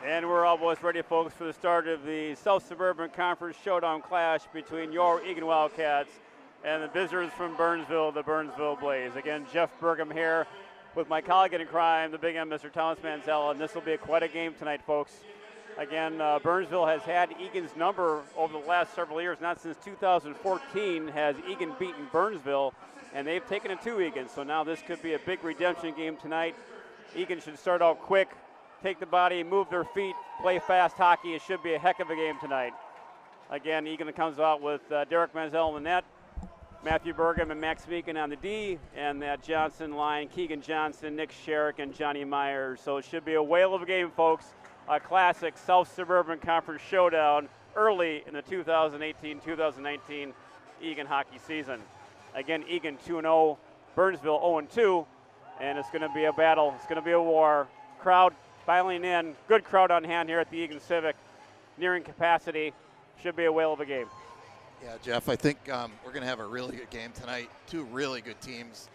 And we're almost ready, folks, for the start of the South Suburban Conference Showdown clash between your Eagan Wildcats and the visitors from Burnsville, the Burnsville Blaze. Again, Jeff Burgum here with my colleague in crime, the big M, Mr. Thomas Manzella, and this will be quite a game tonight, folks. Again, Burnsville has had Eagan's number over the last several years. Not since 2014 has Eagan beaten Burnsville, and they've taken it to Eagan. So now this could be a big redemption game tonight. Eagan should start out quick, take the body, move their feet, play fast hockey. It should be a heck of a game tonight. Again, Eagan comes out with Derek Manziel in the net, Matthew Burgum and Max Meekin on the D, and that Johnson line, Keegan Johnson, Nick Sherrick, and Johnny Myers. So it should be a whale of a game, folks. A classic South Suburban Conference showdown early in the 2018-2019 Eagan hockey season. Again, Eagan 2-0, Burnsville 0-2, and it's going to be a battle. It's going to be a war. Crowd filing in. Good crowd on hand here at the Eagan Civic, nearing capacity. Should be a whale of a game. Yeah, Jeff, I think we're going to have a really good game tonight. Two really good teams.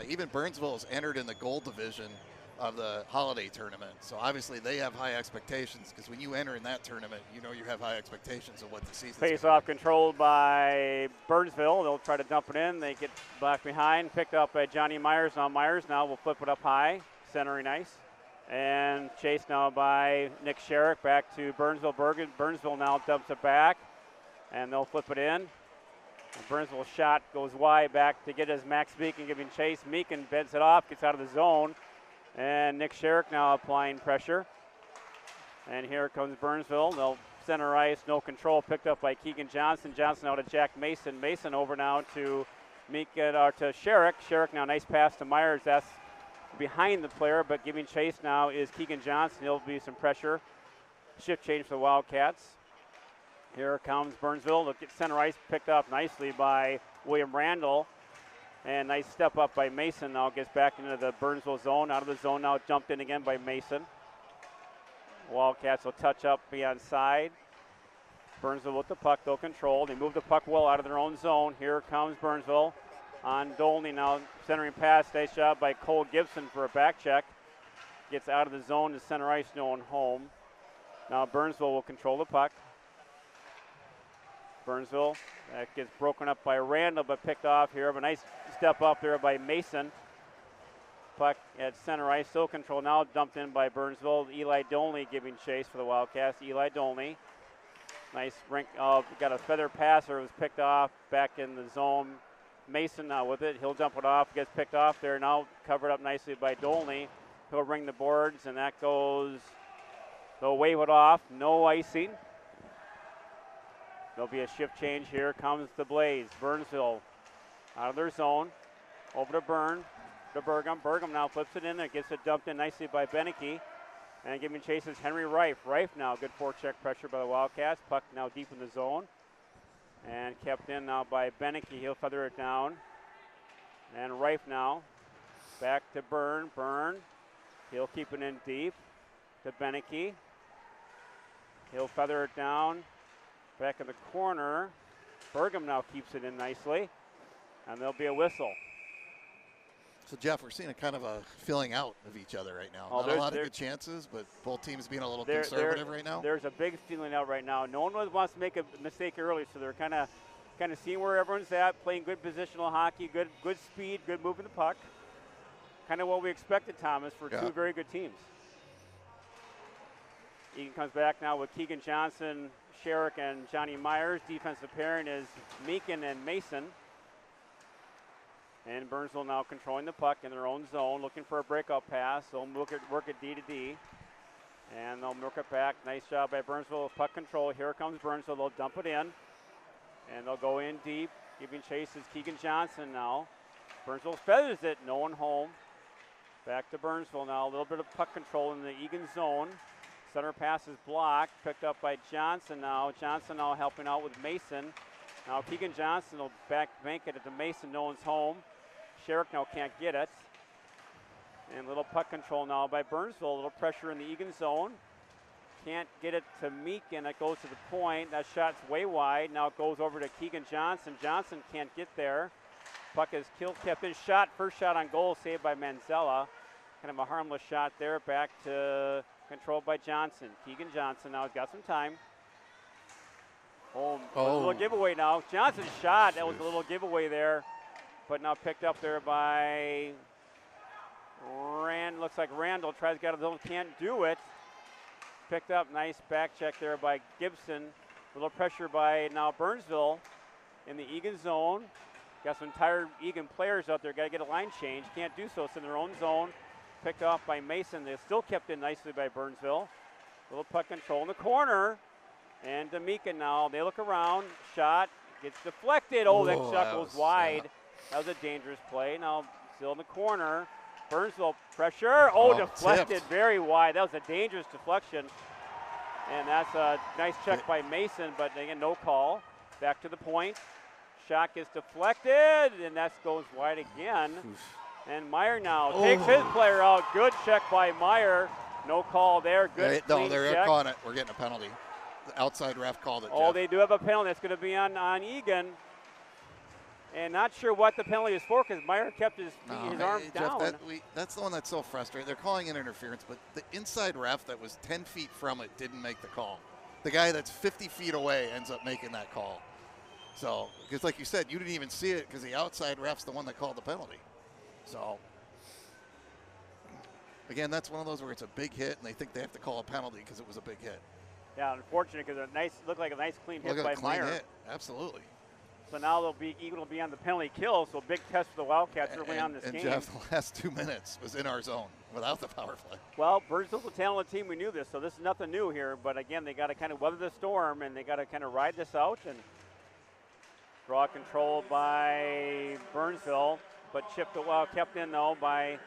Even Burnsville has entered in the gold division of the holiday tournament. So obviously they have high expectations, because when you enter in that tournament, you know you have high expectations of what the season is. Face off controlled by Burnsville. They'll try to dump it in. They get back behind. Picked up by Johnny Myers. Myers now will flip it up high. Centering nice. And chased now by Nick Sherrick. Back to Burnsville. Burnsville now dumps it back. And they'll flip it in. And Burnsville's shot goes wide back to get his Max Meekin giving chase. Meekin bends it off, gets out of the zone. And Nick Sherrick now applying pressure. And here comes Burnsville. They'll center ice, no control, picked up by Keegan Johnson. Johnson out to Jack Mason. Mason over now to Meekin, or to Sherrick. Sherrick now, nice pass to Myers. That's behind the player, but giving chase now is Keegan Johnson. There'll be some pressure. Shift change for the Wildcats. Here comes Burnsville. They'll get center ice, picked up nicely by William Randall. And nice step up by Mason. Now gets back into the Burnsville zone. Out of the zone now, jumped in again by Mason. Wildcats will touch up beyond side. Burnsville with the puck, they'll control. They move the puck well out of their own zone. Here comes Burnsville on Dolney now, centering pass. Nice job by Cole Gibson for a back check. Gets out of the zone to center ice, no one home. Now Burnsville will control the puck. Burnsville, that gets broken up by Randall, but picked off here. But a nice step up there by Mason. Puck at center ice, still control now, dumped in by Burnsville. Eli Dolney giving chase for the Wildcats. Eli Dolney. Nice rink, got a feather passer, was picked off back in the zone. Mason now with it, he'll dump it off, gets picked off there, now covered up nicely by Dolney. He'll ring the boards, and that goes, they'll wave it off, no icing. There'll be a shift change. Here comes the Blaze. Burnsville out of their zone. Over to Burgum. Burgum now flips it in there. Gets it dumped in nicely by Beneke. And giving chase is Henry Reif. Reif now good forecheck pressure by the Wildcats. Puck now deep in the zone. And kept in now by Beneke. He'll feather it down. And Reif now back to Burn. He'll keep it in deep to Beneke. He'll feather it down. Back in the corner. Burgum now keeps it in nicely. And there'll be a whistle. So, Jeff, we're seeing a kind of a filling out of each other right now. Not a lot of good chances, but both teams being a little conservative right now. There's a big feeling out right now. No one wants to make a mistake early, so they're kind of seeing where everyone's at, playing good positional hockey, good speed, good moving the puck. Kind of what we expected, Thomas, for two very good teams. Eagan comes back now with Keegan Johnson, Sherrick, and Johnny Myers. Defensive pairing is Meekin and Mason. And Burnsville now controlling the puck in their own zone, looking for a breakout pass. They'll work it D to D. And they'll work it back. Nice job by Burnsville with puck control. Here comes Burnsville. They'll dump it in. And they'll go in deep. Giving chase is Keegan Johnson now. Burnsville feathers it. No one home. Back to Burnsville now. A little bit of puck control in the Eagan zone. Center pass is blocked, picked up by Johnson now. Johnson now helping out with Mason. Now Keegan Johnson will bank it to Mason, no one's home. Sherrick now can't get it. And a little puck control now by Burnsville. A little pressure in the Eagan zone. Can't get it to Meekin. It goes to the point. That shot's way wide. Now it goes over to Keegan Johnson. Johnson can't get there. Puck is kept in shot. First shot on goal saved by Manzella. Kind of a harmless shot there. Back to controlled by Johnson. Keegan Johnson now has got some time. A little giveaway now. Johnson's shot, that was a little giveaway there, but now picked up there by looks like Randall tries to get it, can't do it. Picked up, nice back check there by Gibson. A little pressure by now Burnsville in the Eagan zone. Got some tired Eagan players out there, got to get a line change. Can't do so, it's in their own zone. Picked off by Mason. They're still kept in nicely by Burnsville. Little puck control in the corner. And D'Amica now, they look around, shot, gets deflected. That shot goes wide. That was a dangerous play. Now still in the corner. Burnsville pressure. Deflected tipped. Very wide. That was a dangerous deflection. And that's a nice check by Mason, but again, no call. Back to the point. Shot gets deflected, and that goes wide again. And Meyer now takes his player out. Good check by Meyer. No call there. Good clean they're check. calling it. We're getting a penalty. The outside ref called it. They do have a penalty. That's going to be on Eagan. And not sure what the penalty is for because Meyer kept his arms down. Jeff, that's the one that's so frustrating. They're calling it interference, but the inside ref that was 10 feet from it didn't make the call. The guy that's 50 feet away ends up making that call. So, because like you said, you didn't even see it because the outside ref's the one that called the penalty. So, again, that's one of those where it's a big hit and they think they have to call a penalty because it was a big hit. Yeah, unfortunate because it looked like a nice clean hit by clean Meyer. Hit. Absolutely. So now Eagle will be on the penalty kill, so big test for the Wildcats early on this game. And Jeff, the last 2 minutes was in our zone without the power play. Well, Burnsville's a talented team. We knew this, so this is nothing new here. But again, they got to kind of weather the storm, and they got to kind of ride this out. And draw control by Burnsville, but kept in though by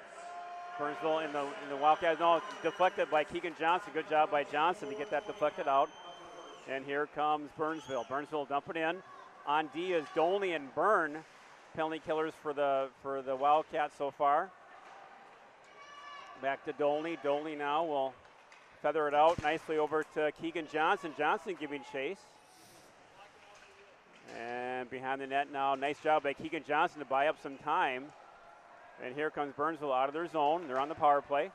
Burnsville in the Wildcats. No, deflected by Keegan Johnson. Good job by Johnson to get that deflected out. And here comes Burnsville. Burnsville dump it in. On D is Dolney and Byrne, penalty killers for the Wildcats so far. Back to Dolney. Dolney now will feather it out nicely over to Keegan Johnson. Johnson giving chase. And behind the net now, nice job by Keegan Johnson to buy up some time. And here comes Burnsville out of their zone. They're on the power play.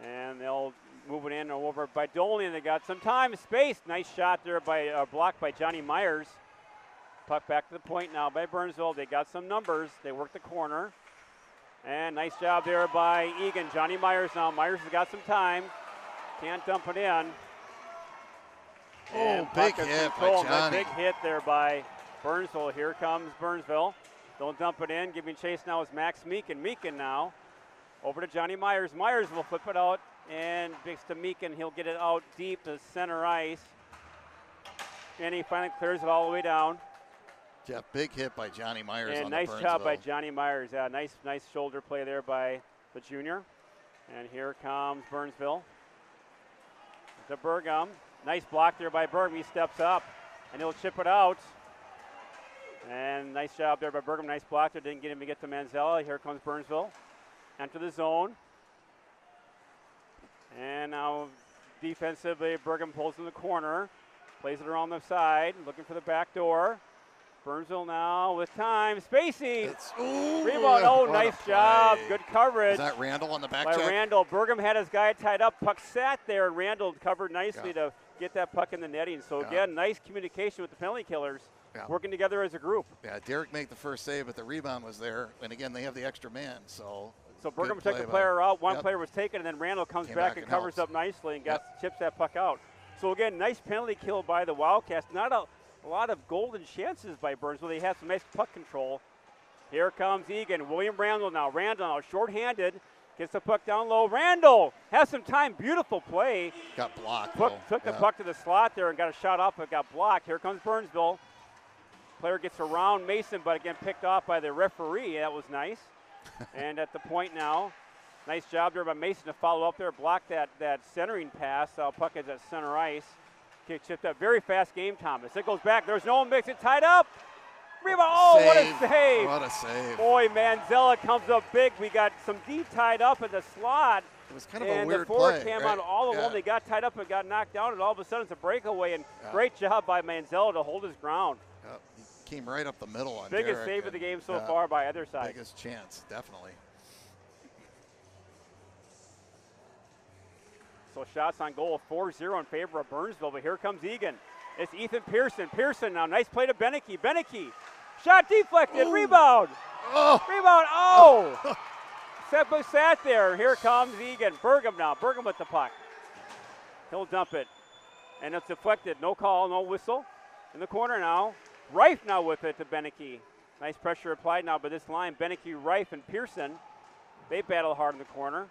And they'll move it in over by Dolney, and they got some time, space. Nice shot there by blocked by Johnny Myers. Puck back to the point now by Burnsville. They got some numbers. They work the corner. And nice job there by Eagan. Johnny Myers now. Myers has got some time. Can't dump it in. And big hit by Johnny. Big hit there by Burnsville. Here comes Burnsville. Don't dump it in. Giving chase now is Max Meekin. Meekin now over to Johnny Myers. Myers will flip it out and bigs to Meekin. He'll get it out deep to center ice. And he finally clears it all the way down. Jeff, big hit by Johnny Myers. And nice job by Johnny Myers. Yeah, nice shoulder play there by the junior. And here comes Burnsville. To Burgum. Nice block there by Burgum. He steps up and he'll chip it out. And nice job there by Burgum. Nice block there. Didn't get him to get to Manzella. Here comes Burnsville. Enter the zone. And now defensively, Burgum pulls in the corner. Plays it around the side. Looking for the back door. Burnsville now with time. Spacing. Rebound. Nice job. Good coverage. Is that Randall on the back check? Randall. Burgum had his guy tied up. Puck sat there, and Randall covered nicely to get that puck in the netting. So, again, nice communication with the penalty killers. Working together as a group. Yeah, Derek made the first save, but the rebound was there. And, again, they have the extra man. So Burgum took the player out. One player was taken, and then Randall comes back and covers helps up nicely and chips that puck out. So, again, nice penalty kill by the Wildcats. Not a lot of golden chances by Burnsville. They have some nice puck control. Here comes Eagan. William Randall now. Randall now short-handed. Gets the puck down low. Randall has some time. Beautiful play. Got blocked. Took the puck to the slot there and got a shot up, but got blocked. Here comes Burnsville. Player gets around Mason, but again picked off by the referee. That was nice. And at the point now, nice job there by Mason to follow up there, block that centering pass. Puck is at center ice. Chipped up. Very fast game, Thomas. It goes back. There's no one makes it tied up. Rebound. Oh, what a save. What a save. Boy, Manzella comes up big. We got some D tied up in the slot. It was kind of a weird play. And the forward play, came out all alone. They got tied up and got knocked down, and all of a sudden it's a breakaway. And great job by Manzella to hold his ground. He came right up the middle on Biggest save of the game so far by either side. Biggest chance, definitely. So shots on goal, 4-0 in favor of Burnsville, but here comes Eagan. It's Ethan Pearson. Pearson now, nice play to Beneke. Beneke, shot deflected, rebound. Rebound, sat there. Here comes Eagan. Burgum now, Burgum with the puck. He'll dump it, and it's deflected. No call, no whistle. In the corner now, Reif now with it to Beneke. Nice pressure applied now by this line. Beneke, Reif, and Pearson. They battle hard in the corner.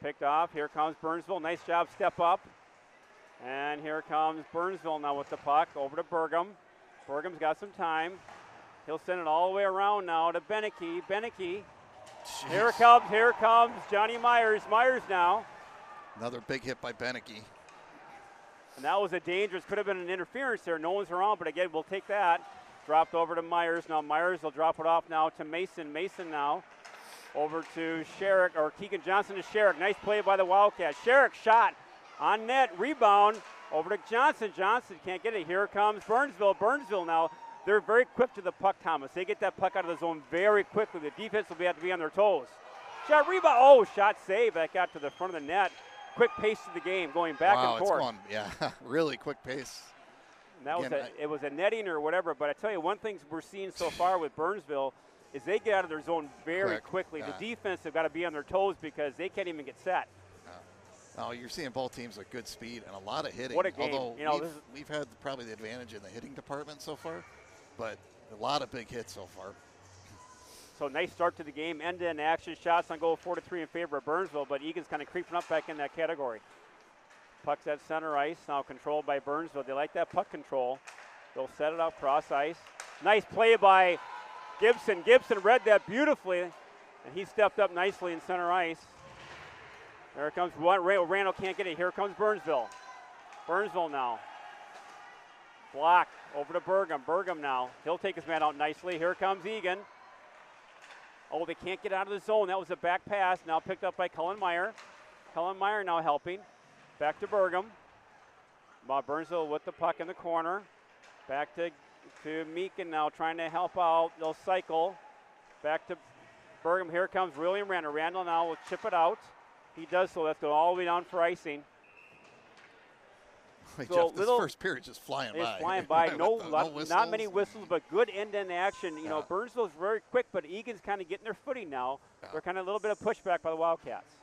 Picked off. Here comes Burnsville. Nice job, step up. And here comes Burnsville now with the puck. Over to Burgum. Burgum's got some time. He'll send it all the way around now to Beneke. Beneke. Here it comes Johnny Myers. Myers now. Another big hit by Beneke. And that was a dangerous, could have been an interference there. No one's around, but again, we'll take that. Dropped over to Myers. Now Myers will drop it off now to Mason. Mason now over to Sherrick, or Keegan Johnson to Sherrick. Nice play by the Wildcats. Sherrick shot on net, rebound over to Johnson. Johnson can't get it. Here comes Burnsville. Burnsville now, they're very quick to the puck, Thomas. They get that puck out of the zone very quickly. The defense will have to be on their toes. Shot, rebound. Shot save. That got to the front of the net. Quick pace of the game, going back and forth. Really quick pace. And that it was a netting or whatever, but I tell you, one thing we're seeing so far with Burnsville is they get out of their zone very quickly. The defense have got to be on their toes because they can't even get set. Oh, you're seeing both teams with good speed and a lot of hitting. What a game. Although we've had probably the advantage in the hitting department so far, but a lot of big hits so far. So nice start to the game. End-to-end action. Shots on goal, 4-3 in favor of Burnsville, but Egan's kind of creeping up back in that category. Puck's at center ice, now controlled by Burnsville. They like that puck control. They'll set it up cross ice. Nice play by Gibson. Gibson read that beautifully, and he stepped up nicely in center ice. There comes Randall can't get it. Here comes Burnsville. Burnsville now. Blocked over to Burgum. Burgum now. He'll take his man out nicely. Here comes Eagan. Oh, they can't get out of the zone. That was a back pass. Now picked up by Cullen Meyer. Cullen Meyer now helping. Back to Burgum. Burnsville with the puck in the corner. Back to Meekin now trying to help out. They'll cycle. Back to Burgum. Here comes William Randall. Randall now will chip it out. He does so. That's going all the way down for icing. Hey, so Jeff, this first period just flying by. It's flying by. Not many whistles, but good end-to-end action. You know, Burnsville's very quick, but Egan's kind of getting their footing now. They're kind of a little bit of pushback by the Wildcats.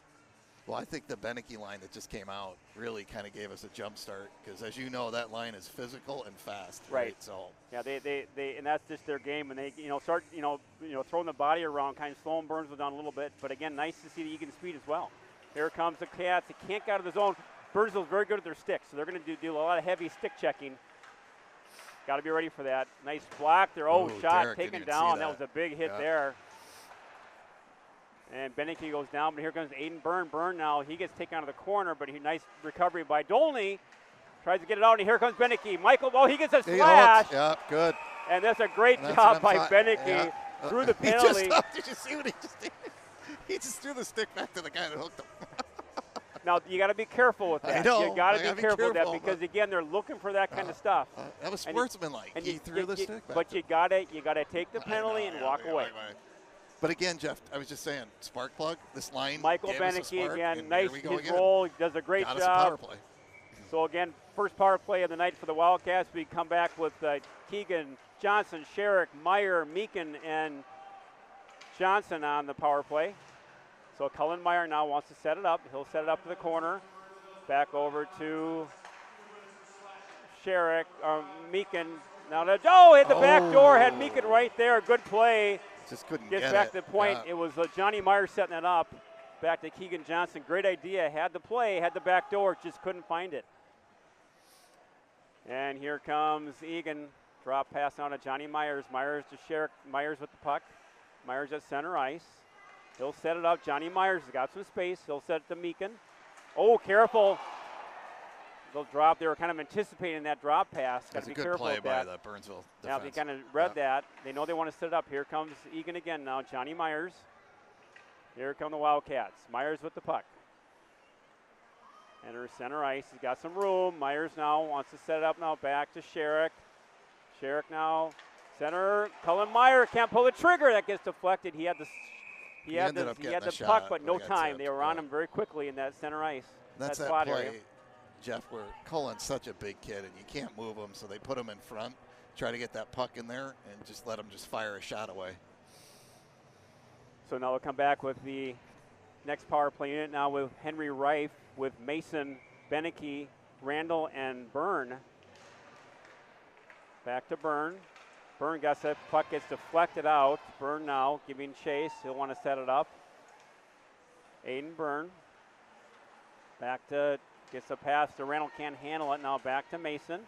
Well, I think the Beneke line that just came out really kind of gave us a jump start because, as you know, that line is physical and fast. Right. So. Yeah, they and that's just their game, and they start throwing the body around, kind of slowing Burnsville down a little bit. But again, nice to see the Egan speed as well. Here comes the Cats. They can't get out of the zone. Burnsville's very good at their sticks, so they're going to do a lot of heavy stick checking. Got to be ready for that. Nice block there. Shot Derek taken down. That was a big hit there. And Beneke goes down, but here comes Aiden Byrne. Byrne now, he gets taken out of the corner, but nice recovery by Dolney. Tries to get it out, and here comes Beneke. Michael, he gets a slash. Yeah, good. And that's a great job by Beneke. Through the penalty. Did you see what he just did? He just threw the stick back to the guy that hooked him. Now, you got to be careful with that. I know. You got to be careful with that because, again, they're looking for that kind of stuff. That was sportsmanlike. He threw the stick back. But you got to take the penalty and walk away. Right. But again, Jeff, I was just saying, spark plug, this line. Michael Beneke again, nice his roll. He does a great job. Power play. So again, first power play of the night for the Wildcats. We come back with Keegan, Johnson, Sherrick, Meyer, Meekin, and Johnson on the power play. So Cullen Meyer now wants to set it up. He'll set it up to the corner. Back over to Sherrick, Meekin. Now hit the back door, had Meekin right there. Good play. Just couldn't Gets get back it. to the point. Yeah. It was Johnny Meyer setting it up. Back to Keegan Johnson. Great idea. Had the play, had the back door, just couldn't find it. And here comes Eagan. Drop pass down to Johnny Myers. Myers to Sherrick. Myers with the puck. Myers at center ice. He'll set it up. Johnny Myers has got some space. He'll set it to Meekin. Oh, careful. They'll drop. They were kind of anticipating that drop pass. That's a good play by the Burnsville defense. Now they kind of read that. They know they want to set it up. Here comes Eagan again now. Johnny Myers. Here come the Wildcats. Myers with the puck. Enters center ice. He's got some room. Myers now wants to set it up now. Back to Sherrick. Sherrick now. Center. Cullen Meyer can't pull the trigger. That gets deflected. He had the puck, but no time. They were on him very quickly in that center ice. That's that spot play, area. Jeff, where Cullen's such a big kid and you can't move him, so they put him in front, try to get that puck in there, and just let him just fire a shot away. So now we'll come back with the next power play unit now with Henry Reif, with Mason, Beneke, Randall, and Byrne. Back to Byrne. Byrne gets it. Puck gets deflected out. Byrne now giving chase. He'll want to set it up. Aiden Byrne. Back to, gets a pass to Randall. Can't handle it. Now back to Mason.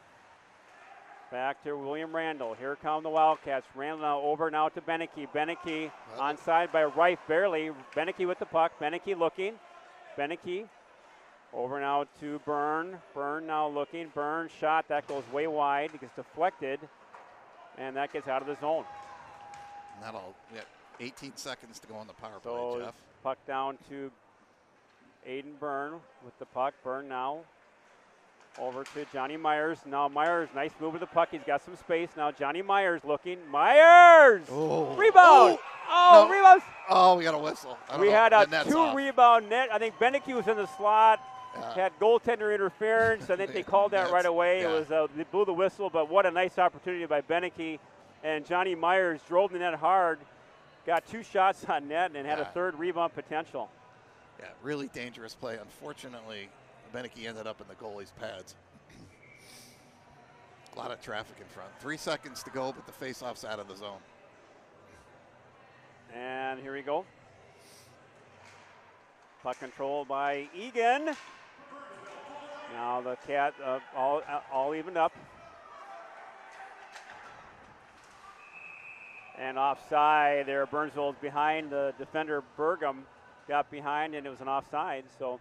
Back to William Randall. Here come the Wildcats. Randall now over now to Beneke. Beneke onside by Reif barely. Beneke with the puck. Beneke looking. Beneke over now to Byrne. Byrne now looking. Byrne shot. That goes way wide. It gets deflected. And that gets out of the zone. And that'll get 18 seconds to go on the power So play, Jeff. Puck down to Aiden Byrne with the puck. Byrne now over to Johnny Myers. Now Myers, nice move with the puck. He's got some space. Now Johnny Myers looking. Myers! Oh. Rebound! Oh, no. Rebound! Oh, we got a whistle. We had a 2-rebound net. I think Beneke was in the slot. Had goaltender interference. I think they called that right away. Yeah. It was they blew the whistle, but what a nice opportunity by Beneke. And Johnny Myers drove the net hard, got 2 shots on net, and had a 3rd rebound potential. Yeah, really dangerous play. Unfortunately, Beneke ended up in the goalie's pads. A lot of traffic in front. 3 seconds to go, but the face-off's out of the zone. And here we go. Puck control by Eagan. Now the Cat all evened up. And offside there. Burnsville's behind. The defender Burgum got behind, and it was an offside. So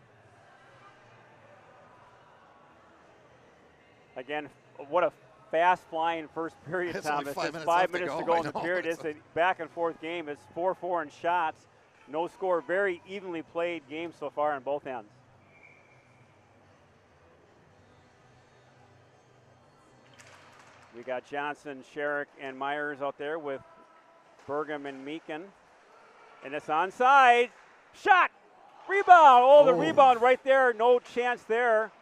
again, what a fast-flying first period, It's Thomas. only 5 It's minutes 5 left to minutes to go. go in the period. It's a back-and-forth game. It's 4-4 in shots. No score. Very evenly played game so far on both ends. We got Johnson, Sherrick, and Myers out there with Burgum and Meekin. And it's onside. Shot! Rebound! Oh, the rebound right there. No chance there.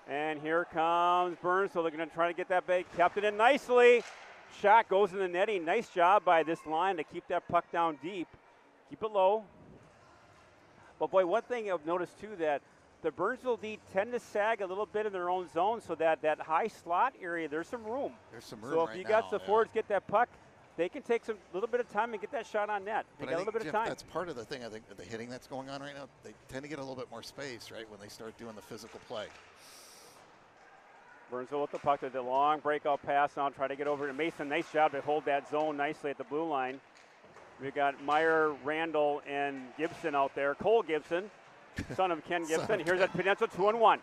And here comes Burns, so they're going to try to get that big. Kept it in nicely. Shot goes in the netting. Nice job by this line to keep that puck down deep. Keep it low. But, boy, one thing I've noticed, too, that the Burnsville D tend to sag a little bit in their own zone, so that high slot area, there's some room. There's some room So if right you now, got the forwards get that puck, they can take some little bit of time and get that shot on net. They But got I a little think, bit Jeff, of time. that's part of the thing. I think that the hitting that's going on right now, they tend to get a little bit more space, right, when they start doing the physical play. Burnsville with the puck. The long breakout pass now. Try to get over to Mason. Nice job to hold that zone nicely at the blue line. We've got Meyer, Randall, and Gibson out there. Cole Gibson, son of Ken Gibson. Here's that potential 2-on-1.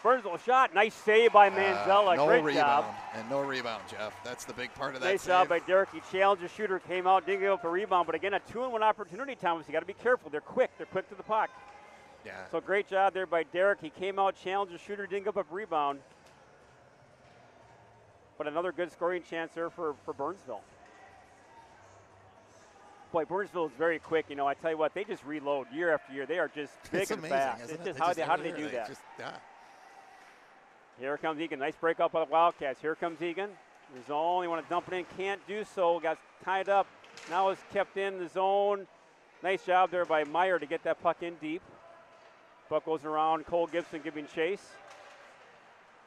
Burnsville shot. Nice save by Manzella. No Great rebound. job. And no rebound, Jeff. That's the big part of that Nice save. job by Derek. He challenged the shooter, came out, didn't give up a rebound. But again, a 2-on-1 opportunity, Thomas. You got to be careful. They're quick. They're quick to the puck. Yeah. So great job there by Derek. He came out, challenged the shooter, didn't give up a rebound. But another good scoring chance there for Burnsville. Boy, Burnsville is very quick. You know, I tell you what, they just reload year after year. They are just big It's and amazing, fast. isn't It's it? just They how do they do that? just, yeah. Here comes Eagan. Nice break up by the Wildcats. Here comes Eagan. The zone. You want to dump it in. Can't do so. Got tied up. Now it's kept in the zone. Nice job there by Meyer to get that puck in deep. Puck goes around. Cole Gibson giving chase.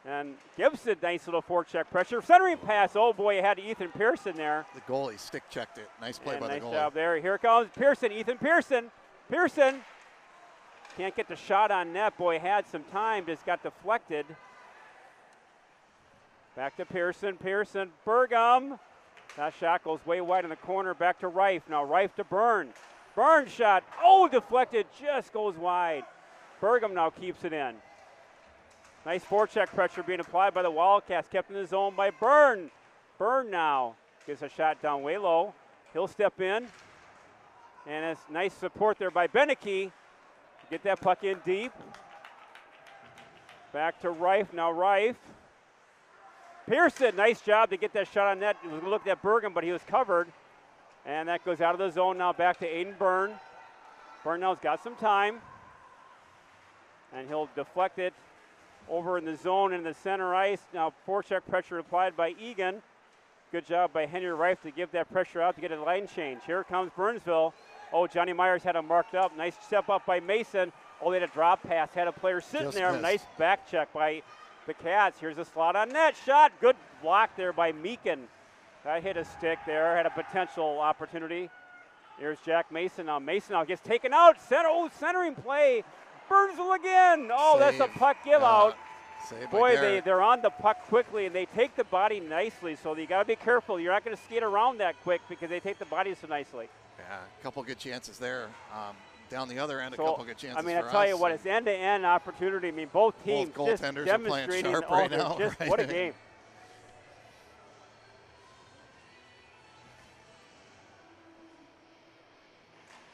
And Gibson, nice little forecheck pressure. Centering pass. Oh, boy, you had Ethan Pearson there. The goalie stick checked it. Nice play by the goalie. Nice job there. Here comes Pearson. Ethan Pearson. Pearson can't get the shot on net. Boy, had some time. Just got deflected. Back to Pearson. Pearson. Burgum. That shot goes way wide in the corner. Back to Reif. Now Reif to Byrne. Byrne shot. Oh, deflected. Just goes wide. Burgum now keeps it in. Nice forecheck pressure being applied by the Wildcats. Kept in the zone by Byrne. Byrne now gets a shot down way low. He'll step in. And it's nice support there by Beneke. Get that puck in deep. Back to Reif. Now Reif. Pearson, nice job to get that shot on net. He looked at Burgum, but he was covered. And that goes out of the zone now back to Aiden Byrne. Byrne now's got some time. and he'll deflect it over in the zone in the center ice. Now forecheck pressure applied by Eagan. Good job by Henry Reif to give that pressure out to get a line change. Here comes Burnsville. Oh, Johnny Myers had him marked up. Nice step up by Mason. Oh, they had a drop pass. Had a player sitting Just there. missed. Nice back check by the Cats. Here's a slot on net. Shot. Good block there by Meekin. That hit a stick there. Had a potential opportunity. Here's Jack Mason now. Mason now gets taken out. Centering play. Burnsville again. Oh, Save. that's a puck give out. Save by Boy, Garrett. they're on the puck quickly, and they take the body nicely, so you got to be careful. You're not going to skate around that quick because they take the body so nicely. Yeah, a couple good chances there. Down the other end, So, a couple good chances I mean, I for tell you us. what, it's end-to-end opportunity. I mean, both teams just goaltenders are playing demonstrating sharp right their now, just right? what a game.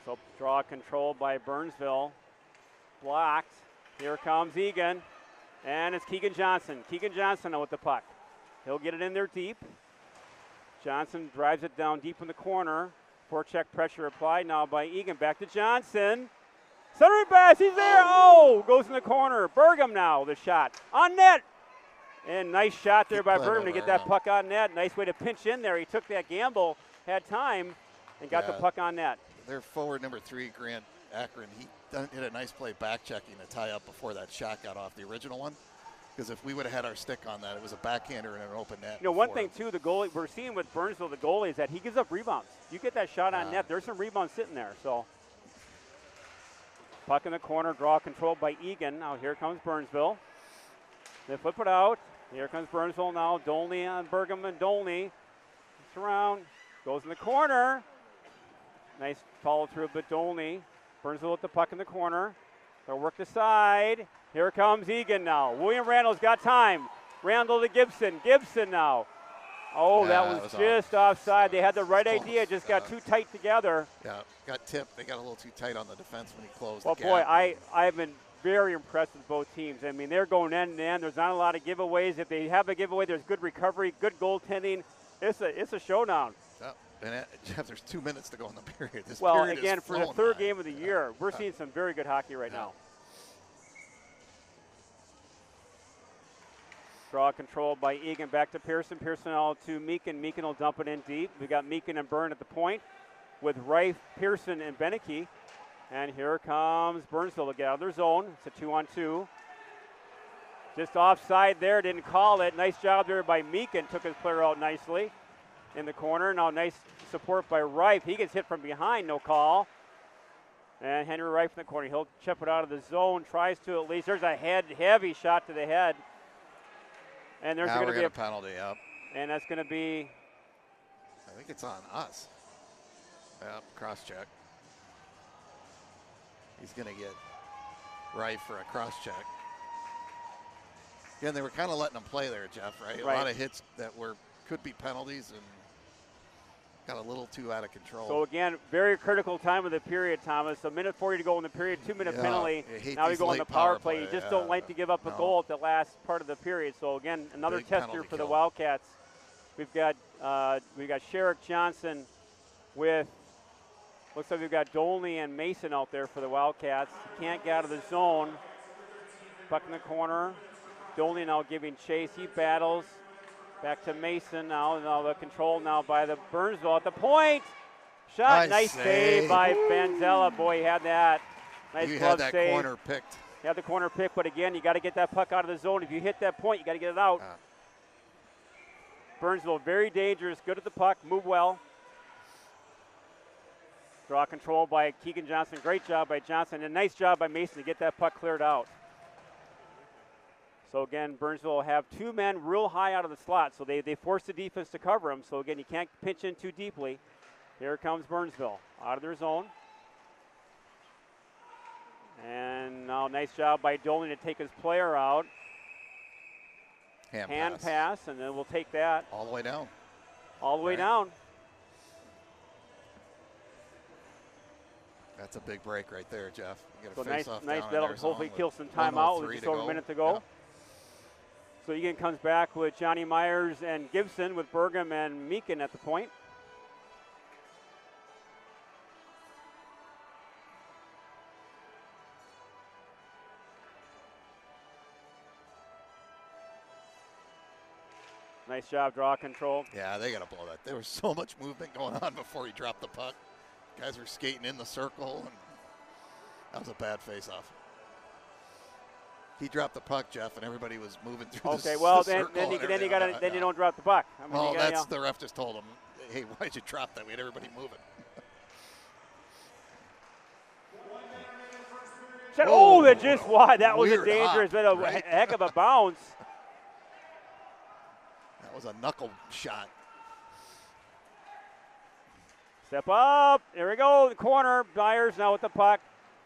So draw control by Burnsville. Blocked. Here comes Eagan. And it's Keegan Johnson. Keegan Johnson now with the puck. He'll get it in there deep. Johnson drives it down deep in the corner. Forecheck pressure applied now by Eagan. Back to Johnson. Centering pass, he's there. Oh, goes in the corner. Burgum now, the shot. On net. And nice shot there by Burgum to get that puck on net. Nice way to pinch in there. He took that gamble, had time, and got the puck on net. Their forward number 3, Grant Akron, he hit a nice play back checking to tie up before that shot got off the original one. Because if we would have had our stick on that, it was a backhander and an open net. You know, one thing, too, the goalie, we're seeing with Burnsville, the goalie, is that he gives up rebounds. You get that shot on net, there's some rebounds sitting there. So, puck in the corner, draw controlled by Eagan. Now here comes Burnsville. They flip it out. Here comes Burnsville now. Dolney on Burgum and Dolney. It's around, goes in the corner. Nice follow through, but Dolney. Burnsville with the puck in the corner. They'll work the side. Here comes Eagan now. William Randall's got time. Randall to Gibson. Gibson now. Oh, Yeah, that was just offside. They had the right idea, just got too tight together. Yeah, got tipped. They got a little too tight on the defense when he closed Well, the boy, gap. I've been very impressed with both teams. I mean, they're going end to end. There's not a lot of giveaways. If they have a giveaway, there's good recovery, good goaltending. It's a showdown. Yeah. And Jeff, there's 2 minutes to go in the period. This Well, period again, is for the flown third by. game of the year, we're seeing some very good hockey right now. Draw control by Eagan, back to Pearson. Pearson all to Meekin. Meekin will dump it in deep. We got Meekin and Byrne at the point with Reif, Pearson, and Beneke. And here comes Burnsville to get out of their zone. It's a 2-on-2. Just offside there, didn't call it. Nice job there by Meekin, took his player out nicely in the corner. Now nice support by Reif. He gets hit from behind, no call. And Henry Reif in the corner. He'll chip it out of the zone, tries to at least. There's a heavy shot to the head. And there's going to be a penalty, yep. And that's going to be, I think it's on us. Yep, cross check. He's going to get Reif for a cross check. Again, they were kind of letting him play there, Jeff, right? A lot of hits that could be penalties and got a little too out of control. So again, very critical time of the period, Thomas. A minute 40 to go in the period, 2-minute penalty. Now we go on the power play. You just don't like to give up a goal at the last part of the period. So again, another test here for the Wildcats. We've got Sherrick Johnson with, looks like we've got Dolney and Mason out there for the Wildcats. Can't get out of the zone. Puck in the corner. Dolney now giving chase. He battles. Back to Mason now. Now the control now by the Burnsville at the point. Shot. Nice save by Banzella. Boy, he had that. Nice glove save. He had that corner picked. He had the corner pick, but again, you got to get that puck out of the zone. If you hit that point, you got to get it out. Burnsville, very dangerous. Good at the puck. Move well. Draw control by Keegan Johnson. Great job by Johnson. And nice job by Mason to get that puck cleared out. So again, Burnsville will have 2 men real high out of the slot, so they force the defense to cover them. So again, you can't pinch in too deeply. Here comes Burnsville out of their zone. And now nice job by Dolan to take his player out. Hand pass, and then we'll take that. All the way down. All the way down. That's a big break right there, Jeff. You So got a face-off nice down that'll in hopefully zone kill some time out with 1:03 just over a minute to go. Yeah. So Eagan comes back with Johnny Myers and Gibson with Burgum and Meekin at the point. Nice job, draw control. Yeah, they got to blow that. There was so much movement going on before he dropped the puck. Guys were skating in the circle, and that was a bad face-off. He dropped the puck, Jeff, and everybody was moving through the circle. Then you don't drop the puck. I mean, the ref just told him, hey, why'd you drop that? We had everybody moving. That just wide. That was a dangerous bit of heck of a bounce. That was a knuckle shot. Step up. There we go. The corner. Myers now with the puck.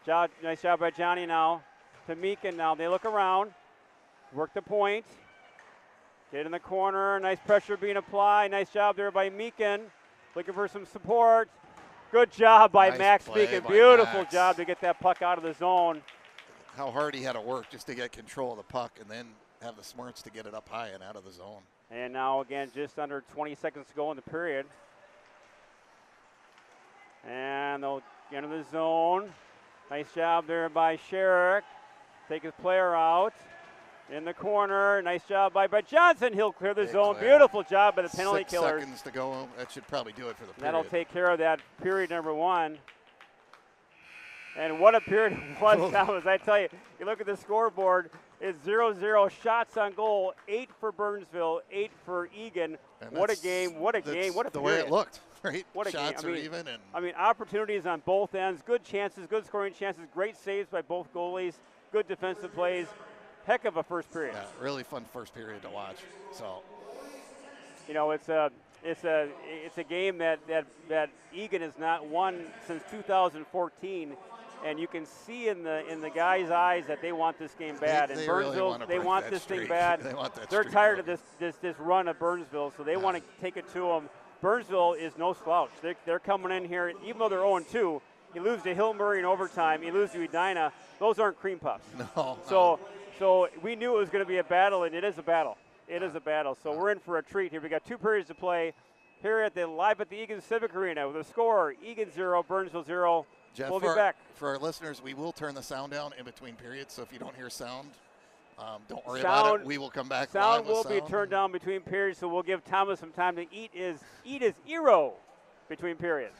Nice job by Johnny now. To Meakin now. They look around. Work the point. Get in the corner. Nice pressure being applied. Nice job there by Meakin. Looking for some support. Good job by Max Meakin. Beautiful job to get that puck out of the zone. How hard he had to work just to get control of the puck and then have the smarts to get it up high and out of the zone. And now again, just under 20 seconds to go in the period. And they'll get into the zone. Nice job there by Sherrick. Take his player out. In the corner. Nice job by Johnson. He'll clear the zone. Beautiful job by the penalty killers. 6 seconds to go. That should probably do it for the period. That'll take care of that period number 1. And what a period it was, Thomas. I tell you, you look at the scoreboard, it's 0-0 shots on goal, 8 for Burnsville, 8 for Eagan. What a game, what a game, what a period. The way it looked, right? What a shots game. are even. I mean, opportunities on both ends, good chances, good scoring chances, great saves by both goalies, good defensive plays. Heck of a first period. Yeah, really fun first period to watch. So, you know, it's a game that Eagan has not won since 2014. And you can see in the guys' eyes that they want this game bad. And Burnsville, really they want this thing bad. They're tired of this run of Burnsville, so they want to take it to them. Burnsville is no slouch. They're coming in here, even though they're 0-2. You lose to Hill Murray in overtime. You lose to Edina. Those aren't cream puffs. No. So we knew it was going to be a battle, and it is a battle. It is a battle. So we're in for a treat here. We got 2 periods to play here live at the Eagan Civic Arena with a score: Eagan 0, Burnsville 0. Jeff, we'll be back. For our listeners, we will turn the sound down in between periods, so if you don't hear sound, don't worry about it. We will come back. Sound will be turned down between periods, so we'll give Thomas some time to eat his gyro between periods.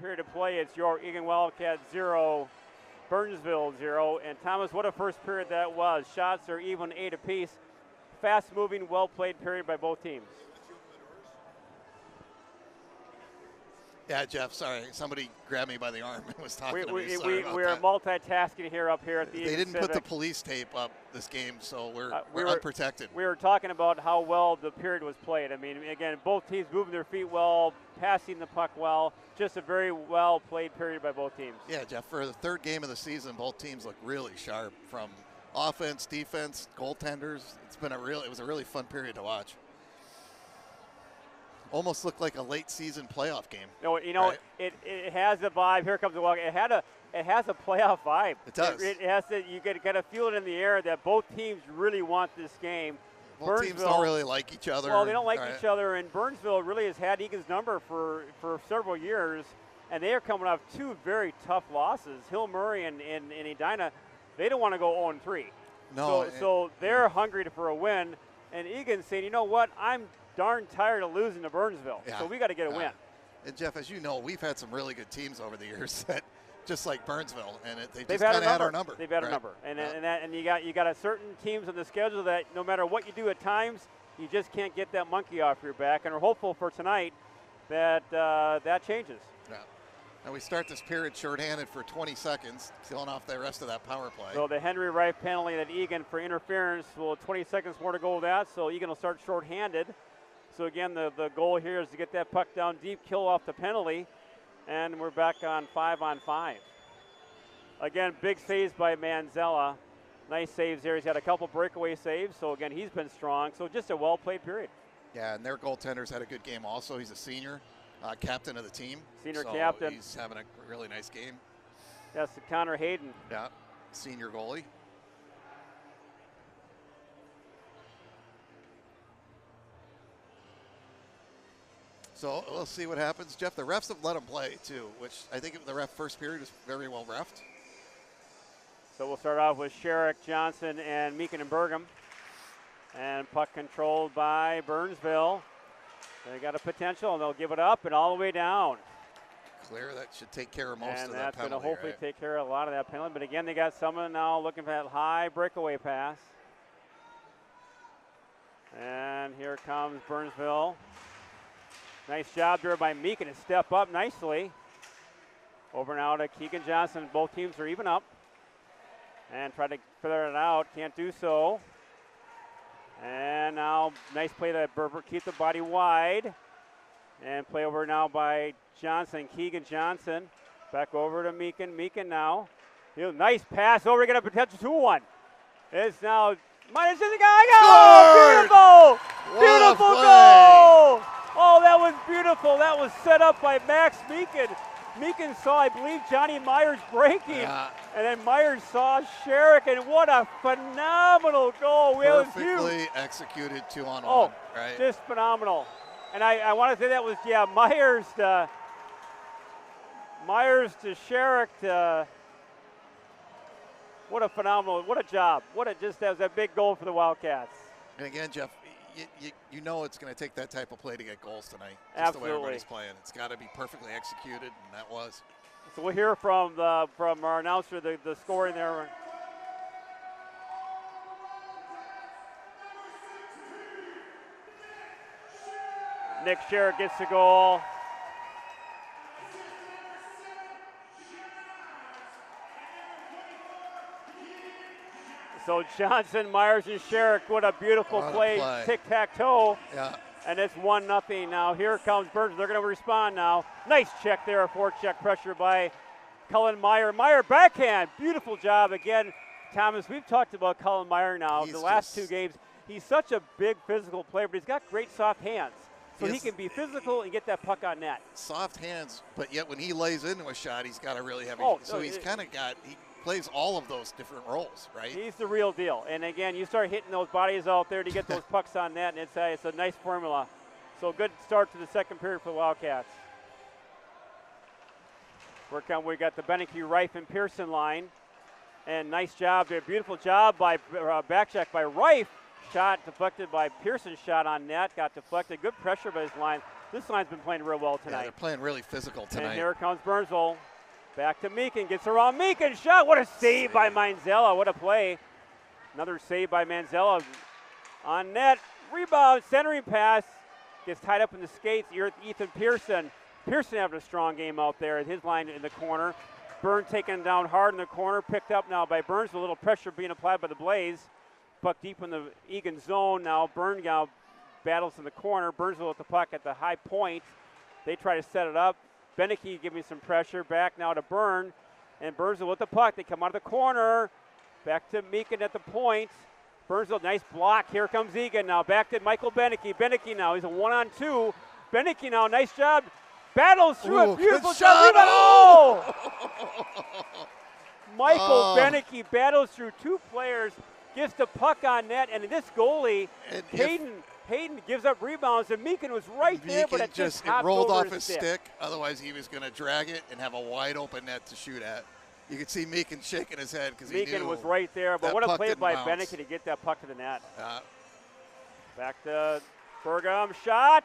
period of play. It's your Eagan Wildcats 0, Burnsville 0. And Thomas, what a first period that was. Shots are even 8 apiece. Fast-moving, well-played period by both teams. Yeah, Jeff, sorry. Somebody grabbed me by the arm and was talking to me. We are multitasking here up here at the They didn't Civic. put the police tape up this game, so we're unprotected. We were talking about how well the period was played. I mean, again, both teams moving their feet well, passing the puck well. Just a very well-played period by both teams. Yeah, Jeff, for the third game of the season, both teams look really sharp from offense, defense, goaltenders. It was a really fun period to watch. Almost looked like a late season playoff game. Right? It has a vibe. Here comes the walk. It has a playoff vibe. It does. It has to. You got to feel it in the air that both teams really want this game. Both teams don't really like each other. Well, they don't like each other, and Burnsville really has had Eagan's number for several years, and they are coming off 2 very tough losses. Hill Murray and Edina, they don't want to go 0-3. No. So they're hungry for a win, and Eagan's saying, you know what, I'm darn tired of losing to Burnsville, so we got to get a win. And Jeff, as you know, we've had some really good teams over the years that, just like Burnsville, and they've just kind of had our number. They've had our number, and you got a certain teams on the schedule that no matter what you do at times, you just can't get that monkey off your back. And we're hopeful for tonight that that changes. Yeah. And we start this period shorthanded for 20 seconds, killing off the rest of that power play. So the Henry Reif penalty that Eagan for interference. Will 20 seconds more to go with that. So Eagan will start shorthanded. So again, the goal here is to get that puck down deep, kill off the penalty, and we're back on 5-on-5. Again, big saves by Manzella. Nice saves there. He's got a couple breakaway saves, so again, he's been strong. So just a well-played period. Yeah, and their goaltender's had a good game also. He's a senior, captain of the team. Senior captain. He's having a really nice game. Yes, Connor Hayden. Yeah, senior goalie. So we'll see what happens. Jeff, the refs have let him play too, which I think the first period was very well refed. So we'll start off with Sherrick, Johnson, and Meekin and Burgum. And puck controlled by Burnsville. They got a potential, and they'll give it up and all the way down. Clear, that should take care of most of that penalty. And that's going to hopefully right? take care of a lot of that penalty. But again, they got someone now looking for that high breakaway pass. And here comes Burnsville. Nice job there by Meekin to step up nicely. Over now to Keegan Johnson. Both teams are even up. And try to figure it out. Can't do so. And now nice play that Berber. Keep the body wide. And play over now by Johnson. Keegan Johnson. Back over to Meekin. Meekin now. Nice pass over. Get a potential 2-1. It's now minus the guy. Oh, beautiful! Beautiful goal! Oh, that was beautiful. That was set up by Max Meekin. Meekin saw, I believe, Johnny Myers breaking. Yeah. And then Myers saw Sherrick, and what a phenomenal goal. Perfectly executed 2-on-1, right? Just phenomenal. And I want to say that was, Myers to Sherrick to, what a job. That was a big goal for the Wildcats. And again, Jeff, you know it's going to take that type of play to get goals tonight. Just Absolutely. The way everybody's playing. It's got to be perfectly executed, and that was. So we'll hear from our announcer the scoring there. Nick Sherrick gets the goal. So Johnson, Myers, and Sherrick, what a beautiful play. Tic-tac-toe. Yeah. And it's 1-0 now. Here comes Burns. They're going to respond now. Nice check there, a forecheck pressure by Cullen Meyer. Meyer backhand. Beautiful job again. Thomas, we've talked about Cullen Meyer now the last 2 games. He's such a big physical player, but he's got great soft hands. So he can be physical and get that puck on net. Soft hands, but yet when he lays into a shot, he's got a really heavy. So he's kind of got. He plays all of those different roles, right? He's the real deal. And again, you start hitting those bodies out there to get those pucks on net, and it's a nice formula. So good start to the second period for the Wildcats. We got the Beneke, Reif, and Pearson line. And nice job there. Beautiful job by back check by Reif. Shot deflected by Pearson's shot on net. Got deflected. Good pressure by his line. This line's been playing real well Yeah, tonight. they're playing really physical tonight. And here comes Burnsville. Back to Meekin. Gets around Meekin. Shot. What a save by Manzella. What a play. Another save by Manzella. On net. Rebound. Centering pass. Gets tied up in the skates. Ethan Pearson. Pearson having a strong game out there. His line in the corner. Byrne taken down hard in the corner. Picked up now by Burns. A little pressure being applied by the Blaze. Puck deep in the Eagan zone. Now Byrne now battles in the corner. Burnsville with the puck at the high point. They try to set it up. Beneke giving some pressure. Back now to Byrne. And Burnsville with the puck. They come out of the corner. Back to Meekin at the point. Burnsville, nice block. Here comes Eagan now. Back to Michael Beneke. Beneke now, he's a 1-on-2. Beneke now, nice job. Battles through it. Beautiful job. Oh! Michael Beneke battles through two players. Gets the puck on net. And this goalie, Hayden gives up rebounds. And Meekin was right there, but it just rolled off his stick. Otherwise, he was going to drag it and have a wide open net to shoot at. You could see Meekin shaking his head because he knew Meekin was right there, but what a play by Beneke to get that puck to the net. Back to Burgum, shot,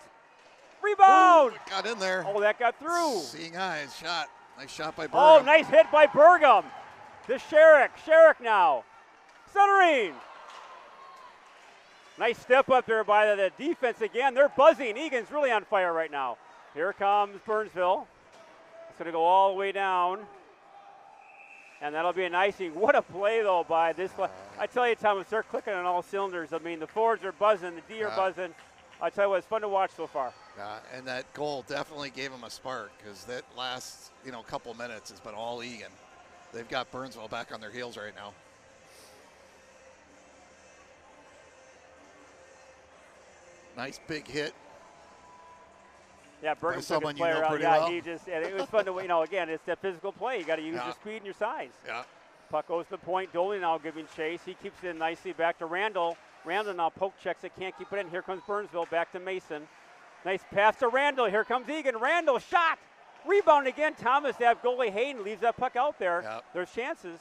rebound. Ooh, got in there. Oh, that got through. Seeing eyes, shot. Nice shot by Burgum. Oh, nice hit by Burgum. To Sherrick. Sherrick now. Centering. Nice step up there by the defense again. They're buzzing. Egan's really on fire right now. Here comes Burnsville. It's going to go all the way down. And that'll be an icing. What a play, though, by this. I tell you, Thomas, they're clicking on all cylinders. I mean, the forwards are buzzing, the D are buzzing. I tell you what, it's fun to watch so far. And that goal definitely gave them a spark because that last, couple minutes has been all Eagan. They've got Burnsville back on their heels right now. Nice big hit. Yeah, Burgum took his player out. Well. He just, and it was fun to, again, it's that physical play. You got to use your speed and your size. Yeah. Puck goes to the point. Dooley now giving chase. He keeps it in nicely back to Randall. Randall now poke checks it, can't keep it in. Here comes Burnsville back to Mason. Nice pass to Randall. Here comes Eagan. Randall shot. Rebound again. Thomas, that goalie Hayden leaves that puck out there. Yep. There's chances.